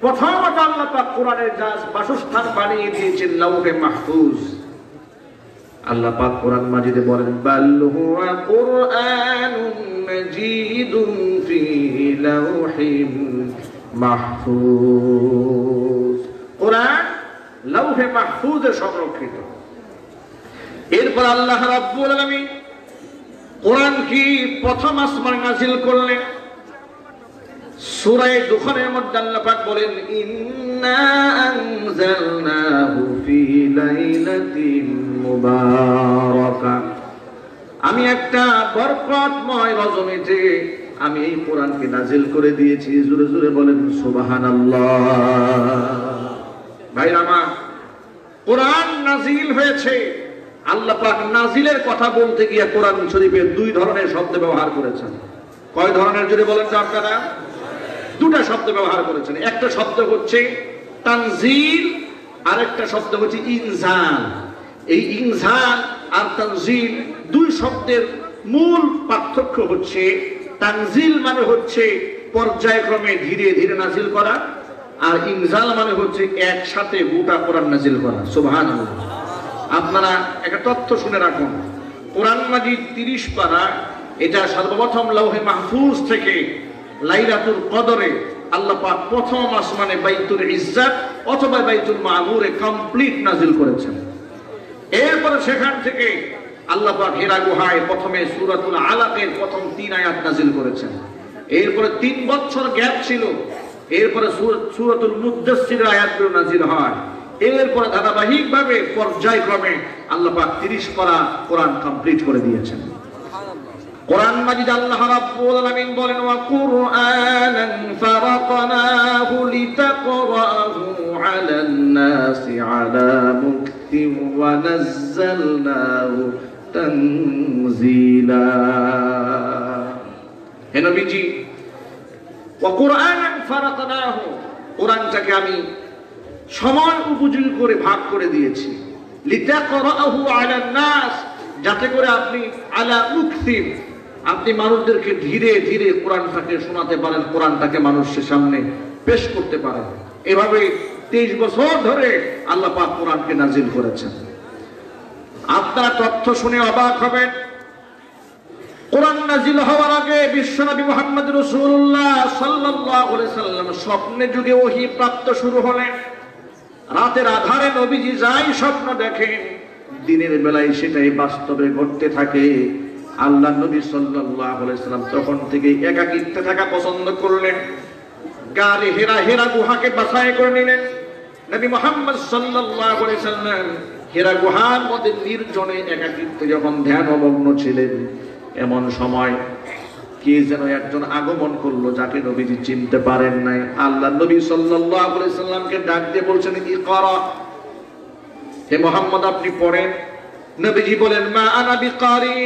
প্রথমত আল্লাহ পাক কোরআনের বাসস্থান বানিয়ে দিয়েছেন লাউহে মাহফুজ। আল্লাহ পাক কোরআন মাজিদে বলেন, বাল হুয়া কুরআনুন মাজিদুন ফি লাউহিন মাহফুজ। কোরআন লাউহে মাহফুজে সংরক্ষিত। এরপর আল্লাহ রাব্বুল আলামিন কোরআন কি প্রথম আসমানে নাজিল করলেন। সূরা দুখানের মধ্যে আল্লাহ পাক বলেন, ইন্না আনজালনাহু ফি লাইলাতিন মুবারাকা। আমি একটা বরকতময় রজনীতে আমি এই কোরআনকে নাজিল করে দিয়েছি। জোরে জোরে বলেন সুবহানাল্লাহ। ভাইরা আমার, কোরআন নাজিল হয়েছে। আল্লাহ পাক নাজিলের কথা বলতে গিয়ে কোরআন শরীফে দুই ধরনের শব্দ ব্যবহার করেছেন। কয় ধরনের যদি বলেন তো আপনারা? দুটা শব্দ ব্যবহার করেছেন। একটা শব্দ হচ্ছে তানজিল, আর একটা শব্দ হচ্ছে ইনজাল। এই ইনজাল আর তানজিল দুই শব্দের মূল পার্থক্য হচ্ছে, তানজিল মানে হচ্ছে পর্যায়ক্রমে ধীরে ধীরে নাজিল করা, আর ইনজাল মানে হচ্ছে একসাথে গোটা কোরআন নাজিল করা। সুবহানাল্লাহ। আপনারা একটা তথ্য শুনে রাখুন, কোরআন মাজিদ 30 পারা, এটা সর্বপ্রথম লাউহে মাহফুজ থেকে লাইলাতুল কদরে আল্লাহ পাক প্রথম আসমানে বাইতুল ইজ্জাত অথবা বাইতুল মামুরে কমপ্লিট নাজিল করেছেন। এরপরে সেখান থেকে আল্লাহ পাক হিরা গুহায় প্রথমে সূরাতুল আলাকের প্রথম 3 আয়াত নাজিল করেছেন। এরপরে 3 বছর গ্যাপ ছিল, এরপরে সূরাতুল মুদ্দাসসিরের আয়াতগুলো নাজিল হয়। এরপরে ধারাবাহিকভাবে পর্যায়ক্রমে আল্লাহ পাক 30 পারা কোরআন কমপ্লিট করে দিয়েছেন। কোরআন মাজিদ আল্লাহ রাব্বুল আলামিন বলেন, ওয়া কুরআনান ফারাকনাহু লিতাকরাহু আলান নাসি আলা মুকতিন ওয়া নাযালনাহু তানজিলা। হে নবীজি, ওয়া কুরআনান ফারাকনাহু, কোরআনটাকে আমি সময় উপযোগী করে ভাগ করে দিয়েছি। লিতাকরাহু আলান নাস, যাতে করে আপনি আলা মুকতিন, আপনি মানুষদেরকে ধীরে ধীরে কোরআনটাকে শোনাতে পারেন, কোরআনটাকে মানুষের সামনে পেশ করতে পারেন। এভাবে 23 বছর ধরে আল্লাহ পাক কোরআনকে নাজিল করেছেন। আপনারা তথ্য শুনে অবাক হবেন, কোরআন নাজিল হওয়ার আগে বিশ্বনবী মুহাম্মদ রাসূলুল্লাহ সাল্লাল্লাহু আলাইহি সাল্লাম স্বপ্নে যুগে ওহী প্রাপ্ত শুরু হলেন। রাতের আধারে নবীজি যাই স্বপ্ন দেখেন, দিনের বেলায় সেটাই বাস্তবে ঘটতে থাকে। আল্লাহ নবী সাল্লাল্লাহু আলাইহি সাল্লাম তখন থেকে একাকিত্বে থাকা পছন্দ করলেন। গারে হেরা গুহাকে বাছাই করে নিলেন। নবী মুহাম্মদ সাল্লাল্লাহু আলাইহি সাল্লাম হেরা গুহার মধ্যে নির্জনে একাকিত্বে যখন ধ্যানমগ্ন ছিলেন, এমন সময় কে যেন একজন আগমন করলো, যাকে নবীজি চিনতে পারেন নাই। আল্লাহ নবী সাল্লাল্লাহু আলাইহি সাল্লামকে ডাক দিয়ে বলছেন, ইকরা, হে মুহাম্মদ আপনি পড়েন। নবীজি বলেন, মা আনা বিকারি,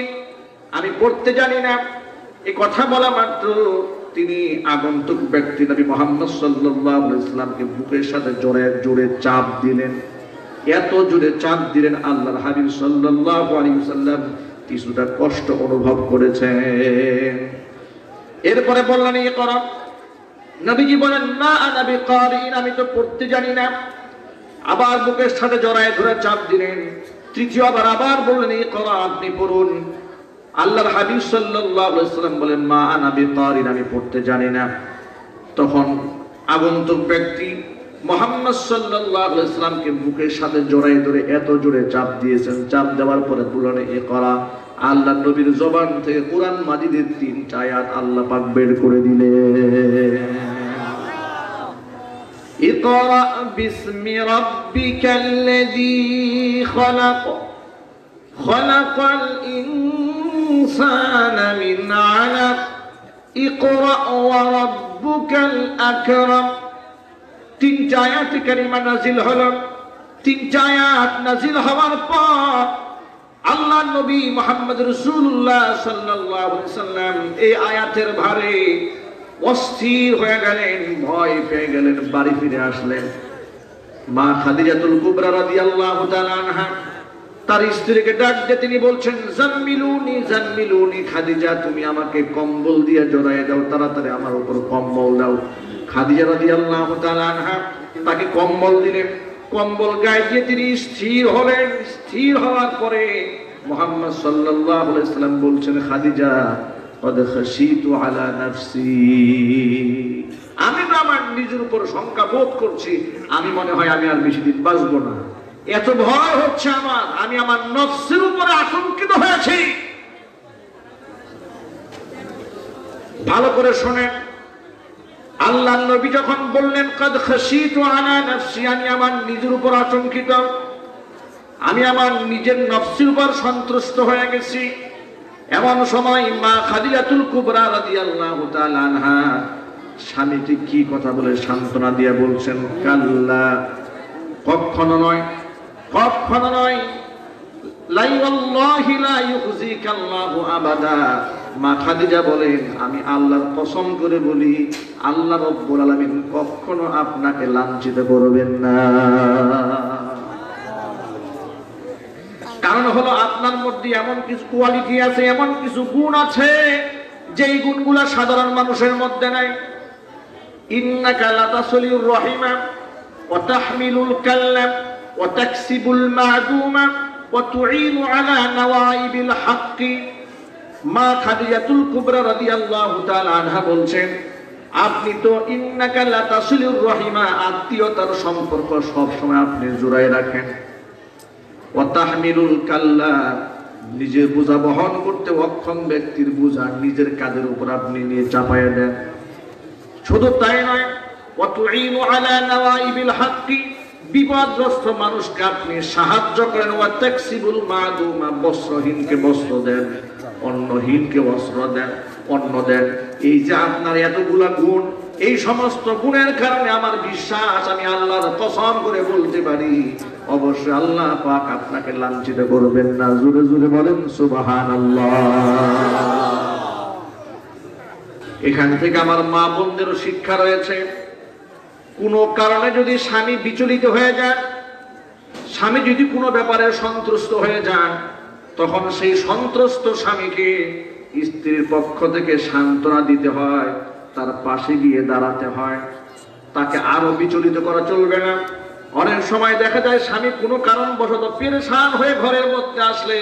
আমি পড়তে জানি না। এই কথা বলা মাত্র তিনি আগন্তুক ব্যক্তি নবী মুহাম্মদ সাল্লাল্লাহু আলাইহি ওয়াসাল্লামকে বুকের সাথে জোরে জোরে চাপ দিলেন। এত জোরে চাপ দিলেন আল্লাহর হাবিব সাল্লাল্লাহু আলাইহি ওয়াসাল্লাম কিছুটা কষ্ট অনুভব করেছেন। এরপরে বললেন ইকরা। নবীজি বলেন না আনা বিকারিন, আমি তো পড়তে জানি না। আবার বুকের সাথে জড়ায় ধরে চাপ দিলেন। তৃতীয়বার আবার বললেন ইকরা, আপনি পড়ুন। আল্লাহর হাবিব সাল্লাল্লাহু আলাইহি ওয়াসাল্লাম বলেন মা আনা বিকারিন, আমি পড়তে জানি না। তখন আগন্তুক ব্যক্তি মুহাম্মদ সাল্লাল্লাহু আলাইহি ওয়াসাল্লামকে বুকের সাথে জড়ায় ধরে এত জোরে চাপ দিয়েছেন। চাপ দেওয়ার পরে বললেন ইকরা। আল্লাহ নবীর জবান থেকে কোরআন মাজিদের 3টা আয়াত আল্লাহ পাক বের করে দিলেন। ইকরা বিসমি রাব্বিকাল্লাযী খলাক খলাকাল ইনসানা মিন আলাক ইকরা ওয়া রাব্বুকাল আকরাম। 3টা আয়াত কারিমা নাজিল হলো। 3টা আয়াত নাজিল হওয়ার পর আল্লাহ নবী মুহাম্মদ রাসূলুল্লাহ সাল্লাল্লাহু আলাইহি ওয়াসাল্লাম এই আয়াতের ভারে অস্থির হয়ে গেলেন, ভয় পেয়ে গেলেন, বাড়ি ফিরে আসলেন। মা খাদিজাতুল কুবরা রাদিয়াল্লাহু তাআলা আনহা তার স্ত্রীকে ডাক দিয়ে তিনি বলছেন জাম্মিলুনি জাম্মিলুনি, খাদিজা তুমি আমাকে কম্বল দিয়ে জড়ায় দাও, তাড়াতাড়ি আমার উপর কম্বল দাও। খাদিজা রাদিয়াল্লাহু তাআলা আনহা তাকে কম্বল দিলেন। কম্বল গায়ে দিয়ে তিনি স্থির হলেন। স্থির হওয়ার পরে মুহাম্মদ সাল্লাল্লাহু আলাইহি ওয়াসাল্লাম বলছেন খাদিজা কদ খাশিতু আলা নাফসি, আমি তো আমার নিজের উপর শঙ্কা বোধ করছি, আমি মনে হয় আমি আর বেশি দিন বাঁচবো না। এত ভয় হচ্ছে আমার, আমি আমার নফসের উপরে আতঙ্কিত হয়েছি। ভালো করে শোনেন, আল্লাহ নবী যখন বললেন কদ খাশিতু আলা নাফসি, আমি আমার নিজের উপর আতঙ্কিত, আমি আমার নিজের নফসের উপর সন্তুষ্ট হয়ে গেছি। এমন সময় মা খাদিজাতুল কুবরা রাদিয়াল্লাহু তাআলা আনহা স্বামীকে কি কথা বলে সান্ত্বনা দিয়ে বলছেন কাল্লা, কখনো নয়, কখনো নয়, লাই ওয়াল্লাহি লা ইউখজিকাল্লাহু আবাদা। মা খাদিজা বলেন আমি আল্লাহর কসম করে বলি আল্লাহ রাব্বুল আলামিন কখনো আপনাকে লাঞ্ছিত করবেন না। কারণ হলো আপনার মধ্যে এমন কিছু কোয়ালিটি আছে, এমন কিছু গুণ আছে যেই গুণগুলো সাধারণ মানুষের মধ্যে নাই। ইন্নাকা লাতাসলিউর রহিমা ওয়া তাহমিলুল কাল্লাম ওয়া তাকসিবুল মা'দুমা ওয়া তুঈনু আলা নওয়াইবিল হাক্কি। মা খাদিজাতুল কুবরা রাদিয়াল্লাহু তাআলা আনহা বলছেন আপনি তো ইন্নাকা লাতাসলিউর রহিমা, আত্মীয়তার সম্পর্ক সব সময় আপনি জোড়ায় রাখেন। ওয়া তাহমিলুল কাল্লা, নিজের বোঝা বহন করতে অক্ষম ব্যক্তির বোঝা নিজের কাঁধের উপর আপনি নিয়ে চাপায়া দেন। শুধু তাই নয়, ওয়া তুঈনু আলা নওয়াইবিল হাক্কি, বিপদগ্রস্ত মানুষকে আপনি সাহায্য করেন। ওয়া তাকসিবুল মা'দুমা, বস্ত্রহীনকে বস্ত্র দেন, অন্নহীনকে বস্ত্র দেন, অন্ন দেন। এই যে আপনার এতগুলা গুণ, এই সমস্ত গুণের কারণে আমার বিশ্বাস, আমি আল্লাহর কসম করে বলতে পারি অবশ্যই আল্লাহ পাক আপনাকে লাঞ্ছিত করবেন না। জোরে জোরে বলেন সুবহানাল্লাহ। এখান থেকে আমার মা বোনদেরও শিক্ষা রয়েছে, কোনো কারণে যদি স্বামী বিচলিত হয়ে যায়, স্বামী যদি কোনো ব্যাপারে সন্তুষ্ট হয়ে যান, তখন সেই সন্ত্রস্ত স্বামীকে স্ত্রীর পক্ষ থেকে সান্ত্বনা দিতে হয়, তার পাশে গিয়ে দাঁড়াতে হয়, তাকে আরো বিচলিত করা চলবে না। অনেক সময় দেখা যায় স্বামী কোনো কারণবশত পেরেশান হয়ে ঘরের মধ্যে আসলে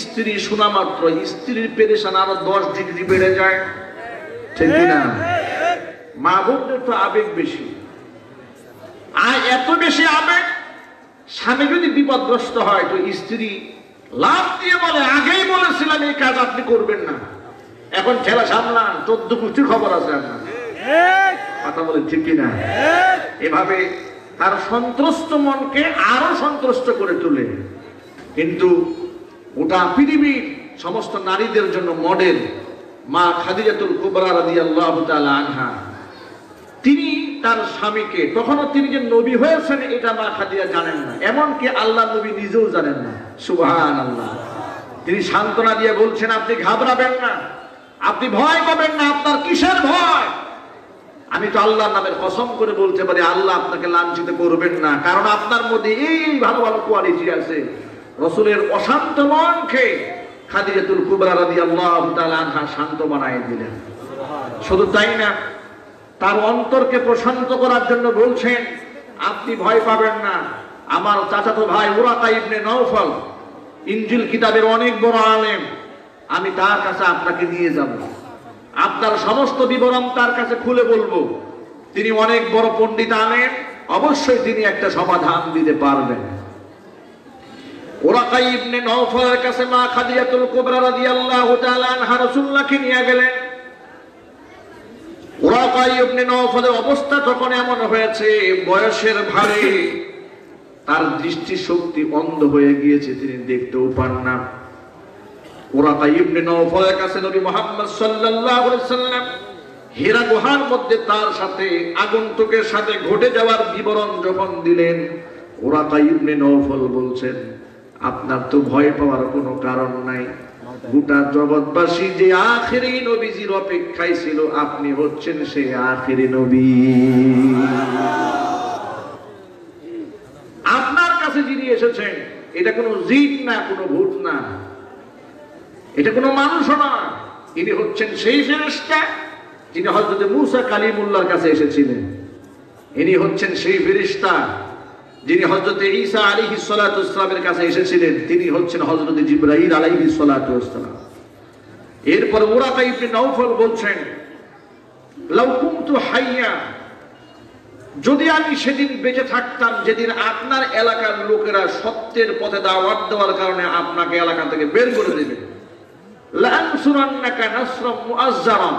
স্ত্রী শোনা মাত্র স্ত্রীর পেরেশান আরো 10 ডিগ্রি বেড়ে যায়, ঠিক না? মা বোনদের তো আবেগ বেশি, আর এত বেশি আবেগ, স্বামী যদি বিপদগ্রস্ত হয় তো স্ত্রী লাভ দিয়ে বলে আগেই বলেছিলাম এই কাজ আপনি করবেন না, এখন ঠেলা সামলান, 14 কুষ্টির খবর আছে আপনার, কথা বলে ঠিক কিনা? এভাবে তার সন্ত্রস্ত মনকে আরো সন্ত্রস্ত করে তোলে। কিন্তু ওটা পৃথিবীর সমস্ত নারীদের জন্য মডেল মা খাদিজাতুল কুবরা রাদিয়াল্লাহু তাআলা আনহা। তিনি তার স্বামীকে, তখনও তিনি যে নবী হয়েছেন এটা মা খাদিজা জানেন না, এমনকি আল্লাহ নবী নিজেও জানেন না। সুবহানাল্লাহ। তিনি সান্ত্বনা দিয়ে বলছেন আপনি ঘাবড়াবেন না, আপনি ভয় পাবেন না। আপনার কিসের ভয়? আমি তো আল্লাহর নামের কসম করে বলতে পারি আল্লাহ আপনাকে লাঞ্ছিত করবেন না, কারণ আপনার মধ্যে এই ভালো ভালো কোয়ালিটি আছে। রাসূলের অশান্ত মনকে খাদিজাতুল কুবরা রাদিয়াল্লাহু তাআলা আনহা শান্ত বানায় দিলেন। শুধু তাই না, তার অন্তরকে প্রশান্ত করার জন্য বলছেন আপনি ভয় পাবেন না। আমার চাচাতো ভাই ওরাকা ইবনে নওফল, ইনজিল কিতাবের অনেক বড় আলেম, আমি তার কাছে আপনাকে নিয়ে যাব, আপনার সমস্ত বিবরণ তার কাছে খুলে বলবো। তিনি অনেক বড় পণ্ডিত আলেম, অবশ্যই তিনি একটা সমাধান দিতে পারবেন। ওরাকা ইবনে নওফলের কাছে মা খাদিজাতুল কুবরা রাদিয়াল্লাহু তাআলা আনহা রাসূলুল্লাহকে নিয়ে গেলেন। ওরাকা ইবনে নওফলের অবস্থা তখন এমন হয়েছে, বয়সের ভারে তার দৃষ্টি শক্তি অন্ধ হয়ে গিয়েছে, তিনি দেখতেও পান না। ওরাকা ইবনে নওফলের কাছে নবী মুহাম্মদ সাল্লাল্লাহু আলাইহি সাল্লাম হীরা গুহার মধ্যে তার সাথে আগন্তুকের সাথে ঘটে যাওয়ার বিবরণ যখন দিলেন, ওরাকা ইবনে নওফল বলছেন আপনার তো ভয় পাওয়ার কোনো কারণ নাই। গোটা জগৎবাসী যে আখেরি নবীজির অপেক্ষায় ছিল, আপনি হচ্ছেন সেই আখেরি নবী। আপনার কাছে যিনি এসেছেন এটা কোনো জিন না, কোনো ভূত না, এটা কোনো মানুষও না, ইনি হচ্ছেন সেই ফেরেশতা যিনি হযরত মূসা কালিমুল্লাহর কাছে এসেছিলেন। ইনি হচ্ছেন সেই ফেরেশতা যিনি হযরত ঈসা আলাইহিস সালাতু ওয়াসসালামের কাছে এসেছিলেন। তিনি হচ্ছেন হযরত জিবরাইল আলাইহিস সালাতু ওয়াসসালাম। এরপর ওরাকা ইবনে নওফল বলছেন লাউ কুনতু হাইয়া, যদি আমি সেদিন বেঁচে থাকতাম যেদিন আপনার এলাকার লোকেরা সত্যের পথে দাওয়াত দেওয়ার কারণে আপনাকে এলাকা থেকে বের করে দেবে, লানসুরান্নাকা নাসরাম মুআজ্জারা,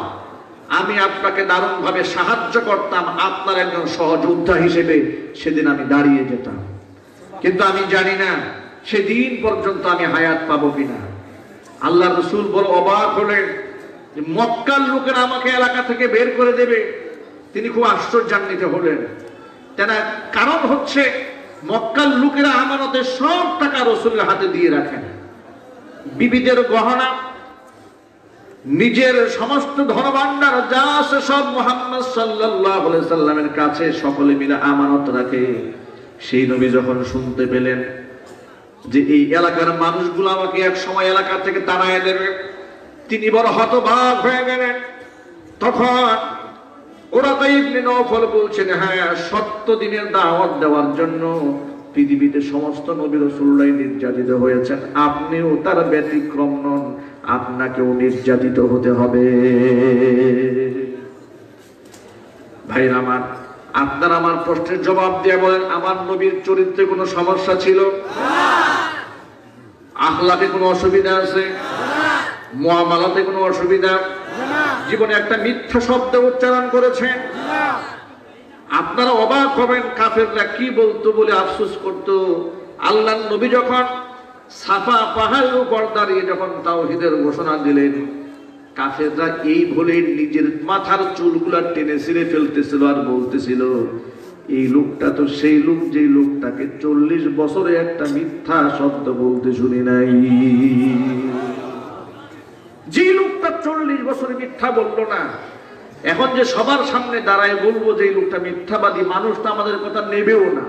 আমি আপনাকে দারুণ ভাবে সাহায্য করতাম, আপনার একজন সহযোদ্ধা হিসেবে সেদিন আমি দাঁড়িয়ে যেতাম। কিন্তু আমি জানি না সেদিন পর্যন্ত আমি হায়াত পাবো কিনা। আল্লাহ রাসূল বড় অবাক হলেন যে মক্কার লোকেরা আমাকে এলাকা থেকে বের করে দেবে। তিনি খুব আশ্চর্যান্বিত হলেন। কারণ হচ্ছে মক্কার লোকেরা আমানতের সব টাকা রাসূলের হাতে দিয়ে রাখেন, বিবিদের গহনা, নিজের সমস্ত ধনভাণ্ডার যা আছে সব মুহাম্মদ সাল্লাল্লাহু আলাইহি সাল্লামের কাছে সকলে মিলে আমানত রাখে। সেই নবী যখন শুনতে পেলেন যে এই এলাকার মানুষগুলো আমাকে এক সময় এলাকা থেকে তাড়ায় দেবে, তিনি বড় হতবাক হয়ে গেলেন। তখন ওরাকা ইবনে নওফল বলছেন হ্যাঁ, সত্য দিনের দাওয়াত দেওয়ার জন্য পৃথিবীতে সমস্ত নবী রাসূলুল্লাহ নির্যাতিত হয়েছেন, আপনিও তার ব্যতিক্রম নন, আপনাকেও নির্যাতিত হতে হবে। ভাইরা আমার, আপনার আমার প্রশ্নের জবাব দিয়ে বলেন আমার নবীর চরিত্রে কোনো সমস্যা ছিল? আখলাকে কোনো অসুবিধা আছে? মুআমালাতে কোনো অসুবিধা? জীবনে একটা মিথ্যা শব্দ উচ্চারণ করেছেন? আপনারা অবাক হবেন কাফেররা কি বলতো বলে আফসোস করতো। আল্লাহর নবী যখন সাফা পাহাড়ের উপর দাঁড়িয়ে যখন তাওহীদের ঘোষণা দিলেন, কাফেররা এই বলে নিজের মাথার চুলগুলা টেনে ছিঁড়ে ফেলতেছিল আর বলতেছিল এই লোকটা তো সেই লোক যে লোকটাকে 40 বছরে একটা মিথ্যা শব্দ বলতে শুনি নাই। যে লোকটা 40 বছরে মিথ্যা বললো না, এখন যে সবার সামনে দাঁড়ায় বলবো যে এই লোকটা মিথ্যাবাদী, মানুষ তো আমাদের কথা নেবেও না,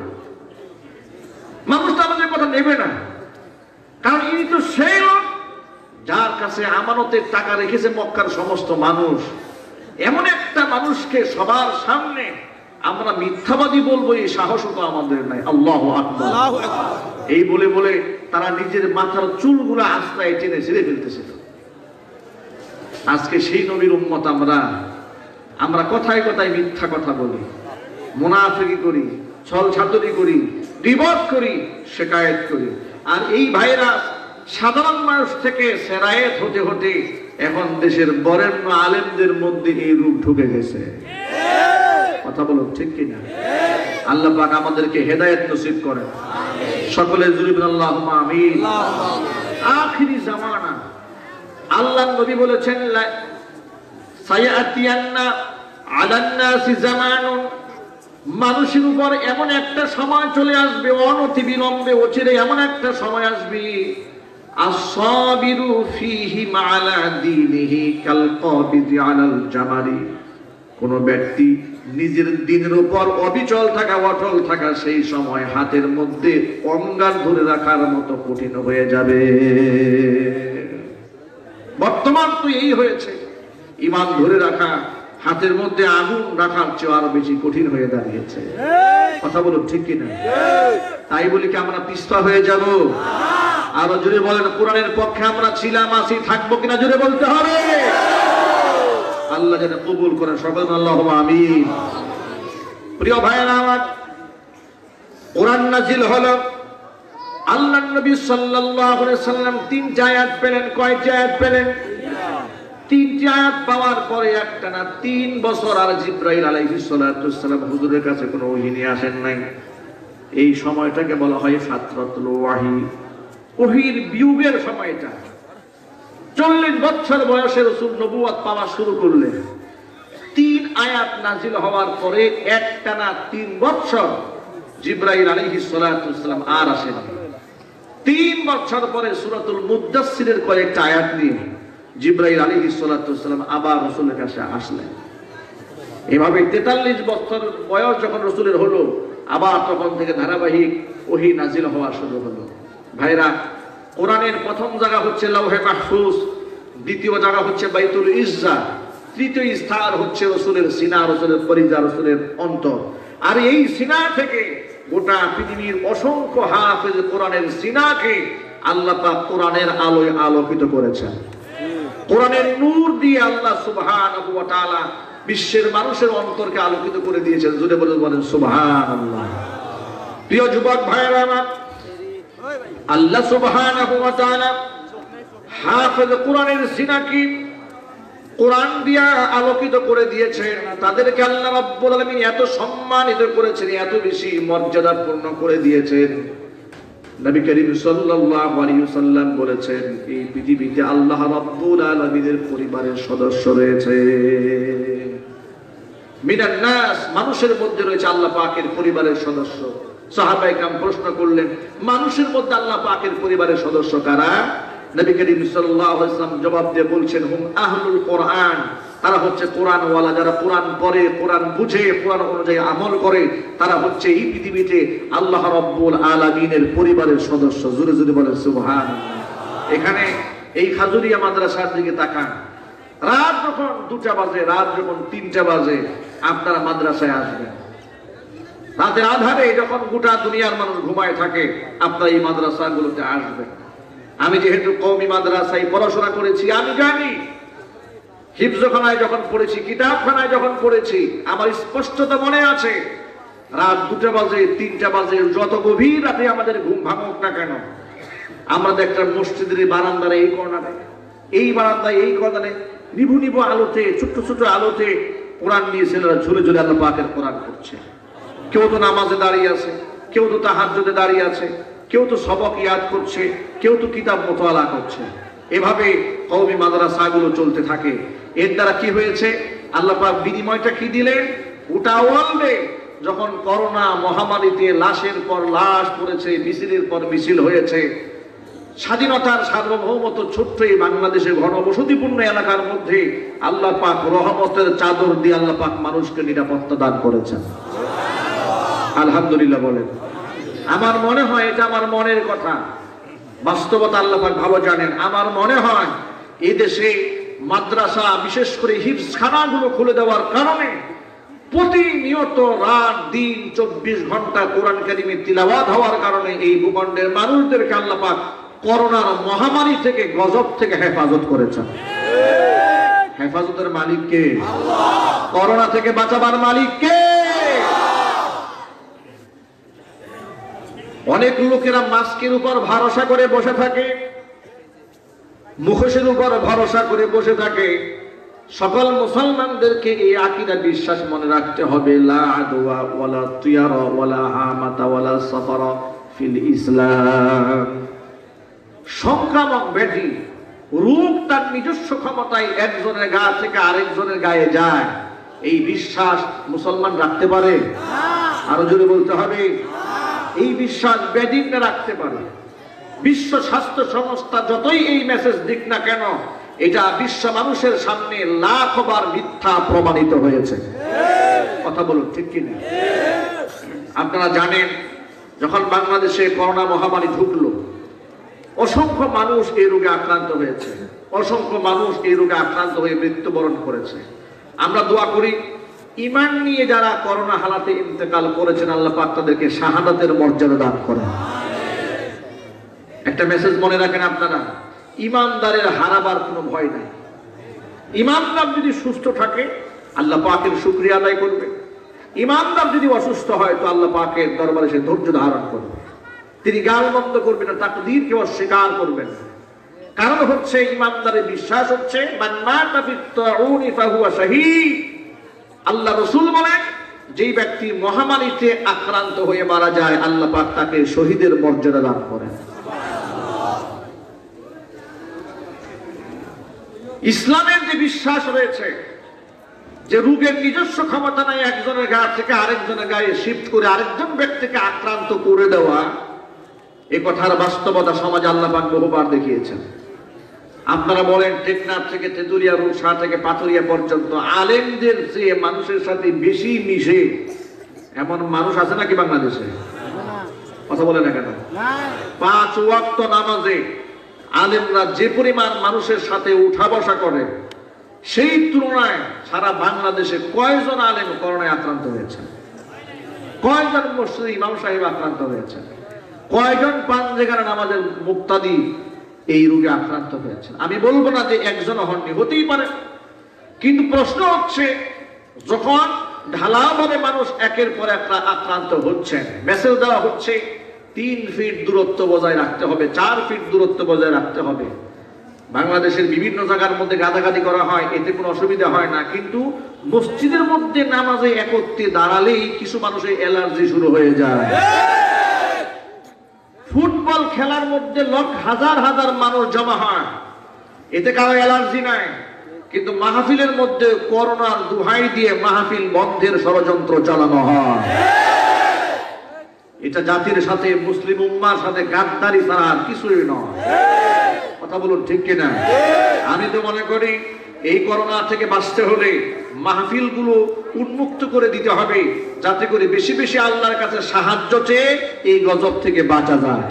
মানুষ তো আমাদের কথা নেবে না। কারণ ইনি তো সেই লোক যার কাছে আমানতের টাকা রেখেছে মক্কার সমস্ত মানুষ। এমন একটা মানুষকে সবার সামনে আমরা মিথ্যাবাদী বলবো, এই সাহসও তো আমাদের নাই। আল্লাহু আকবার। এই বলে বলে তারা নিজের মাথার চুলগুলো আস্তায় টেনে ছিঁড়ে ফেলতেছিল। আজকে সেই নবীর উম্মত আমরা কথায় কথায় মিথ্যা কথা বলি, মুনাফিকি করি, ছল ছাতুরি করি, গীবত করি, শিকায়েত করি। আর এই ভাইরা সাধারণ মানুষ থেকে সেরায়েত হতে হতে এখন দেশের বরেণ্য আলেমদের মধ্যে এই রূপ ঢুকে গেছে। কথা বলো ঠিক কিনা? আল্লাহ পাক আমাদেরকে হেদায়েত নসিব করেন। সকলে জুড়ে বলেন আল্লাহুম্মা আমিন। আখিরি জামানা, আল্লাহর নবী বলেছেন সায়াতিয়ান্না আলান নাসি জামানুন, মানুষের উপর এমন একটা সময় চলে আসবে অনতি বিলম্বে, অচিরে এমন একটা সময় আসবে আস-সাবিরু ফীহি মা'আলা দীনিহি কাল কাবিদি আলাল জামারি। কোন ব্যক্তি নিজের দিনের উপর অবিচল থাকা, অটল থাকা, সেই সময় হাতের মধ্যে অঙ্গার ধরে রাখার মতো কঠিন হয়ে যাবে। বর্তমান তো এই হয়েছে, ঈমান ধরে রাখা হাতের মধ্যে আগুন রাখার চেয়ে আরো বেশি কঠিন হয়ে দাঁড়িয়েছে। কথা বলুন ঠিক কিনা? তাই বলি কি আমরা পিছপা হয়ে যাব? আরো জোরে বলেন, কোরআনের পক্ষে আমরা ছিলাম, আছি, থাকবো কিনা জোরে বলতে হবে। আল্লাহ যেন কবুল করেন, সকলে আল্লাহুম্মা আমিন। প্রিয় ভাইয়েরা আমার, কোরআন নাজিল হলো, আল্লাহর নবী সাল্লাল্লাহু আলাইহি সাল্লাম 3টি আয়াত পেলেন। কয়টি আয়াত পেলেন? 3টি আয়াত পাওয়ার পরে একটানা 3 বছর আর জিবরাইল আলাইহিস সালাতু ওয়াসসালাম হুজুরের কাছে কোনো ওহী নিয়ে আসেন নাই। এই সময়টাকে বলা হয় ফাতরাতুল ওয়াহি, ওহীর বিয়োগের সময়টা। 40 বছর বয়সে রাসূল নবুয়ত পাওয়া শুরু করলেন। 3 আয়াত নাজিল হওয়ার পরে একটানা 3 বছর জিবরাইল আলাইহিস সালাতু ওয়াসসালাম আর আসেন। 3 বছর পরে সূরাতুল মুদ্দাসসিরের কয়েকটা আয়াত নিয়ে জিবরাইল আলাইহিস সালাতু ওয়াসসালাম আবার রাসূলের কাছে আসলেন। এভাবে 43 বছর বয়স যখন রাসূলের হলো, আবার তখন থেকে ধারাবাহিক ওহী নাজিল হওয়া শুরু হলো। ভাইরা, কোরআনের প্রথম জায়গা হচ্ছে লাওহে মাহফুজ, দ্বিতীয় জায়গা হচ্ছে বাইতুল ইজ্জা, তৃতীয় স্থান হচ্ছে রাসূলের সিনা, রাসূলের পরিজা, রাসূলের অন্তর। আর এই সিনা থেকে গোটা পৃথিবীর অসংখ্য হাফেজ কোরআনের সিনাকে আল্লাহ পাক কোরআনের আলোয় আলোকিত করেছেন। কোরআনের নূর দিয়ে আল্লাহ সুবহানাহু ওয়া তাআলা বিশ্বের মানুষের অন্তরকে আলোকিত করে দিয়েছেন। জোরে বলেন সুবহানাল্লাহ। প্রিয় যুবক ভাইয়েরা আমার, আল্লাহ সুবহানাহু ওয়া তাআলা হাফেজ কোরআনের সিনাকে কোরআন দিয়া আলোকিত করে দিয়েছেন। তাদেরকে আল্লাহ রাব্বুল আলামিন এত সম্মানিত করেছেন, এত বেশি মর্যাদাপূর্ণ করে দিয়েছেন। নবী করিম সাল্লাল্লাহু আলাইহি ওয়াসাল্লাম বলেছেন, এই পৃথিবীতে আল্লাহ রাব্বুল আলামিনের পরিবারের সদস্য রয়েছে। মিনান নাস, মানুষের মধ্যে রয়েছে আল্লাহ পাকের পরিবারের সদস্য। সাহাবায়ে কেরাম প্রশ্ন করলেন, মানুষের মধ্যে আল্লাহ পাকের পরিবারের সদস্য কারা? নবী করিম সাল্লাল্লাহু আলাইহি ওয়াসাল্লাম জবাব দিয়ে বলছেন, হুম আহলুল কোরআন, তারা হচ্ছে কোরআনওয়ালা, যারা কোরআন পড়ে, কোরআন বুঝে, কোরআন অনুযায়ী আমল করে, তারা হচ্ছে এই পৃথিবীতে আল্লাহ রাব্বুল আলামিনের পরিবারের সদস্য। জোরে জোরে বলেন সুবহানাল্লাহ। এখানে এই খাজুরিয়া মাদ্রাসার দিকে তাকান, রাত যখন 2টা বাজে, রাত যখন 3টা বাজে, আপনারা মাদ্রাসায় আসবেন। রাতের আধারে যখন গোটা দুনিয়ার মানুষ ঘুমায় থাকে, আপনারা এই মাদ্রাসাগুলোতে আসবেন। আমি যেহেতু কওমি মাদ্রাসায় পড়াশোনা করেছি, আমি জানি হিফজখানায় যখন পড়েছি, কিতাবখানায় যখন পড়েছি, আমার স্পষ্টত মনে আছে রাত 2টা বাজে, 3টা বাজে, যত গভীর রাতে আমাদের ঘুম ভাঙুক না কেন, আমরা দেখতাম মসজিদের বারান্দায়, এই কর্নারে, এই বারান্দায়, এই কর্নারে নিভু নিভু আলোতে, ছোট্ট ছোট্ট আলোতে কোরআন নিয়ে ছেলেরা ঝুলে ঝুলে আল্লাহ পাকের কোরআন পড়ছে। কেউ তো নামাজে দাঁড়িয়ে আছে, কেউ তো তাহাজ্জুদে দাঁড়িয়ে আছে, কেউ তো সবক ইয়াদ করছে, কেউ তো কিতাব মুতালা করছে। এভাবে কওমি মাদ্রাসাগুলো চলতে থাকে। এর দ্বারা কি হয়েছে? আল্লাহ পাক বিনিময়টা কি দিলেন? গোটা ওয়ার্ল্ডে যখন করোনা মহামারীতে লাশের পর লাশ পড়েছে, মিছিলের পর মিছিল হয়েছে, স্বাধীনতার সার্বভৌমত্ব ছোট্ট এই বাংলাদেশে ঘনবসতিপূর্ণ এলাকার মধ্যে আল্লাহ পাক রহমতের চাদর দিয়ে আল্লাহ পাক মানুষকে নিরাপত্তা দান করেছেন। আলহামদুলিল্লাহ বলেন। আমার মনে হয়, এটা আমার মনের কথা, বাস্তবতা আল্লাহ পাক ভালো জানেন। আমার মনে হয় এই দেশে মাদ্রাসা, বিশেষ করে হিফজখানাগুলো খুলে দেওয়ার কারণে প্রতিনিয়ত রাত দিন 24 ঘন্টা কোরআন কারীমের তিলাওয়াত হওয়ার কারণে এই ভূখণ্ডের মানুষদেরকে আল্লাহ পাক করোনার মহামারী থেকে, গজব থেকে হেফাজত করেছেন। হেফাজতের মালিক কে? আল্লাহ। করোনা থেকে বাঁচাবার মালিক কে? অনেক লোকেরা মাস্কের উপর ভরসা করে বসে থাকে, মুখোশের উপর ভরসা করে বসে থাকে। সকল মুসলমানদেরকে এই আকীদা বিশ্বাস মনে রাখতে হবে, লা আদওয়া ওয়ালা তিয়ারা ওয়ালা হামাতা ওয়ালা সাফারা ফিল ইসলাম। সংক্রামক ব্যাধি, রোগ তার নিজস্ব ক্ষমতায় একজনের গা থেকে আরেকজনের গায়ে যায়, এই বিশ্বাস মুসলমান রাখতে পারে? আরো জোরে বলতে হবে, এই বিশ্বাস বেদিনরা রাখতে পারে। বিশ্ব স্বাস্থ্য সংস্থা যতই এই মেসেজ দিক না কেন, এটা বিশ্ব মানুষের সামনে লাখবার মিথ্যা প্রমাণিত হয়েছে। কথা বলুন ঠিক কিনা? আপনারা জানেন, যখন বাংলাদেশে করোনা মহামারী ঢুকলো, অসংখ্য মানুষ এই রোগে আক্রান্ত হয়েছে, অসংখ্য মানুষ এই রোগে আক্রান্ত হয়ে মৃত্যুবরণ করেছে। আমরা দোয়া করি, ঈমান নিয়ে যারা করোনা হালাতে ইন্তেকাল করেছেন, আল্লাহ পাক তাদেরকে শাহাদাতের মর্যাদা দান করেন। একটা মেসেজ মনে রাখেন আপনারা, ঈমানদারের হারাবার কোনো ভয় নাই। ঈমানদার যদি সুস্থ থাকে, আল্লাহ পাকের শুকরিয়া আদায় করবে। ঈমানদার যদি অসুস্থ হয়, তো আল্লাহ পাকের দরবারে সে ধৈর্য ধারণ করবে। তিনি গালমন্দ করবেন না, তাকদীরকে অস্বীকার করবেন না। কারণ হচ্ছে, ঈমানদারের বিশ্বাস হচ্ছে মান মাতা ফি তাউনি ফাহুয়া শাহীদ। আল্লাহ রাসূল বলেন, যেই ব্যক্তি মহামারীতে আক্রান্ত হয়ে মারা যায়, আল্লাহ পাক তাকে শহীদের মর্যাদা দান করেন। ইসলামের যে বিশ্বাস রয়েছে, যে রোগের নিজস্ব ক্ষমতা নাই একজনের গা থেকে আরেকজনের গায়ে শিফট করে আরেকজন ব্যক্তিকে আক্রান্ত করে দেওয়া, এ কথার বাস্তবতা সমাজে আল্লাহ পাক বহুবার দেখিয়েছেন। আপনারা বলেন, টেকনাফ থেকে তেতুলিয়া, রূপসা থেকে পাথুরিয়া পর্যন্ত আলেমদের চেয়ে মানুষের সাথে বেশি মিশে এমন মানুষ আছে নাকি বাংলাদেশে? কথা বলে না কেন? 5 ওয়াক্ত নামাজে আলেমরা যে পরিমাণ মানুষের সাথে উঠা বসা করে, সেই তুলনায় সারা বাংলাদেশে কয়জন আলেম করোনায় আক্রান্ত হয়েছে? কয়জন মসজিদ ইমাম সাহেব আক্রান্ত হয়েছে? কয়জন পাঁচজায়গার নামাজের মুক্তাদি এই রোগে আক্রান্ত হয়েছে? আমি বলবো না যে একজন হননি, হতেই পারে, কিন্তু প্রশ্ন হচ্ছে, যখন ঢালাওভাবে মানুষ একের পর এক আক্রান্ত হচ্ছে, মেসেজ দেওয়া হচ্ছে 3 ফিট দূরত্ব বজায় রাখতে হবে, 4 ফিট দূরত্ব বজায় রাখতে হবে। বাংলাদেশের বিভিন্ন জায়গার মধ্যে গাদাগাদি করা হয়, এতে কোনো অসুবিধা হয় না, কিন্তু মসজিদের মধ্যে নামাজে একত্রে দাঁড়ালেই কিছু মানুষের অ্যালার্জি শুরু হয়ে যায়। ফুটবল খেলার মধ্যে হাজার হাজার মানুষ জমা হয়, এতে কারো অ্যালার্জি নাই, কিন্তু মাহফিলের মধ্যে করোনার দোহাই দিয়ে মাহফিল বন্ধের ষড়যন্ত্র চালানো হয়। এটা জাতির সাথে, মুসলিম উম্মার সাথে গাদ্দারি ছাড়া আর কিছুই নয়। কথা বলুন ঠিক কিনা? আমি তো মনে করি, এই করোনা থেকে বাঁচতে হলে মাহফিলগুলো উন্মুক্ত করে দিতে হবে, যাতে করে বেশি বেশি আল্লাহর কাছে সাহায্য চেয়ে এই গজব থেকে বাঁচা যায়।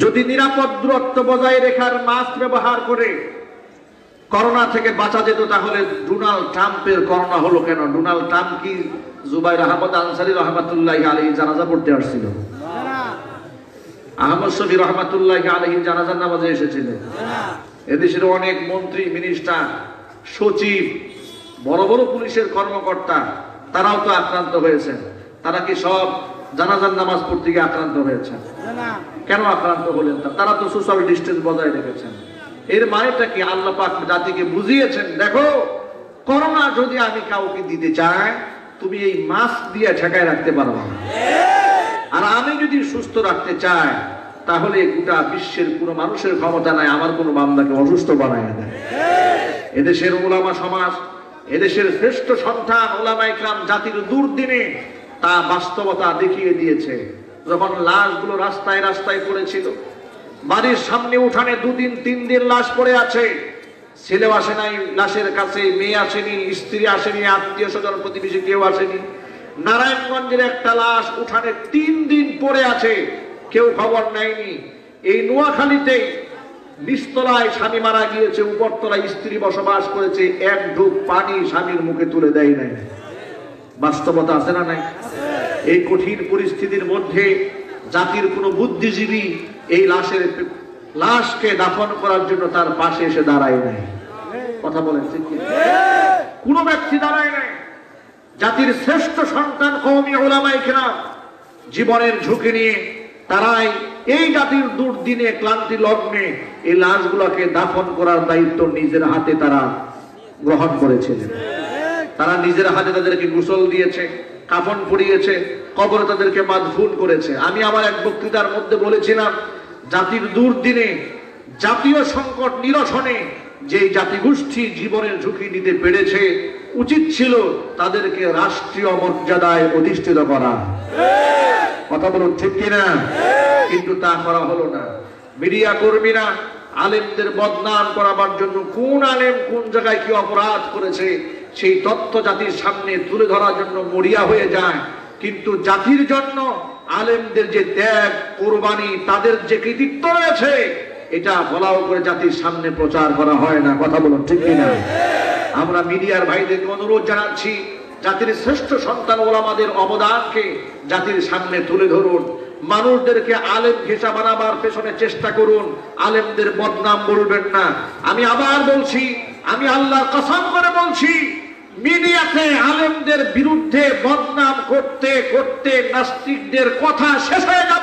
যদি নিরাপদ দূরত্ব বজায় রেখার মাস্ক ব্যবহার করে করোনা থেকে বাঁচা যেত, তাহলে ডোনাল্ড ট্রাম্পের করোনা হলো কেন? ডোনাল্ড ট্রাম্প কি জুবাইর আহমদ আনসারী রহমাতুল্লাহি আলাইহি জানাজা পড়তে আসছিল? আহমদ শফি রহমাতুল্লাহি আলাইহি জানাজার নামাজে এসেছিলেন? এদেশের অনেক মন্ত্রী, মিনিস্টার, সচিব, বড় বড় পুলিশের কর্মকর্তা, তারাও তো আক্রান্ত হয়েছেন। তারা কি সব জানাজার নামাজ পড়তে গিয়ে আক্রান্ত হয়েছেন? কেন আক্রান্ত হলেন? তারা তো সোশ্যাল ডিস্টেন্স বজায় রেখেছেন। এর মানেটা কি? আল্লাহ পাক জাতিকে বুঝিয়েছেন, দেখো, করোনা যদি আমি কাউকে দিতে চাই, তুমি এই মাস্ক দিয়ে ঠেকায় রাখতে পারবে না, আর আমি যদি সুস্থ রাখতে চাই, তাহলে গোটা বিশ্বের কোনো মানুষের ক্ষমতা নাই আমার কোনো বান্দাকে অসুস্থ বানায় দেয়। এদেশের উলামা সমাজ, এদেশের শ্রেষ্ঠ সন্তান উলামায়ে কেরাম জাতির দুর্দিনে তা বাস্তবতা দেখিয়ে দিয়েছে। যখন লাশগুলো রাস্তায় রাস্তায় পড়েছিল, বাড়ির সামনে উঠানে 2 দিন 3 দিন লাশ পড়ে আছে, ছেলেও আসে নাই লাশের কাছে, মেয়ে আসেনি, স্ত্রী আসেনি, আত্মীয় স্বজন প্রতিবেশী কেউ আসেনি। নারায়ণগঞ্জের একটা লাশ উঠানে 3 দিন পড়ে আছে, কেউ খবর নেয়নি। এই নোয়াখালীতে নিচতলায় স্বামী মারা গিয়েছে, উপরতলায় স্ত্রী বসবাস করেছে, 1 ঢোক পানি স্বামীর মুখে তুলে দেয় নাই। বাস্তবতা আছে না নাই? এই কঠিন পরিস্থিতির মধ্যে জাতির কোনো বুদ্ধিজীবী এই লাশকে দাফন করার জন্য তার পাশে এসে দাঁড়ায় নাই। কথা বলেন ঠিক কি? কোন ব্যক্তি দাঁড়ায় নাই। জাতির শ্রেষ্ঠ সন্তান কওমি উলামায়ে কেরাম জীবনের ঝুঁকি নিয়ে তারাই এই জাতির দুর্দিনে, ক্লান্তি লগ্নে এই লাশগুলোকে দাফন করার দায়িত্ব নিজের হাতে তারা গ্রহণ করেছিলেন। তারা নিজের হাতে তাদেরকে গোসল দিয়েছে, কাফন পরিয়েছে, কবরে তাদেরকে মাদফুন করেছে। আমি আমার এক বক্তৃতার মধ্যে বলেছিলাম, জাতির দুর্দিনে, জাতীয় সংকট নিরসনে যে জাতিগোষ্ঠী জীবনের ঝুঁকি নিতে পেরেছে, উচিত ছিল তাদেরকে রাষ্ট্রীয় মর্যাদায় অধিষ্ঠিত করা। কথা বলুন ঠিক কিনা? কিন্তু তা করা হলো না। মিডিয়া কর্মীরা আলেমদের বদনাম করাবার জন্য কোন আলেম কোন জায়গায় কি অপরাধ করেছে সেই তথ্য জাতির সামনে তুলে ধরার জন্য মরিয়া হয়ে যায়, কিন্তু জাতির জন্য আলেমদের যে ত্যাগ কোরবানি তাদের যে কৃতিত্ব রয়েছে এটা বলাও করে জাতির সামনে প্রচার করা হয় না। কথা বলুন ঠিক কিনা? আমরা মিডিয়ার ভাইদেরকে অনুরোধ জানাচ্ছি, জাতির শ্রেষ্ঠ সন্তান ওলামাদের অবদানকে জাতির সামনে তুলে ধরুন, মানুষদেরকে আলেম ঘেঁষা বানাবার পেছনে চেষ্টা করুন, আলেমদের বদনাম বলবেন না। আমি আবার বলছি, আমি আল্লাহর কসম করে বলছি, মিডিয়াতে আলেমদের বিরুদ্ধে বদনাম করতে করতে নাস্তিকদের কথা শেষ হয়ে যাবে।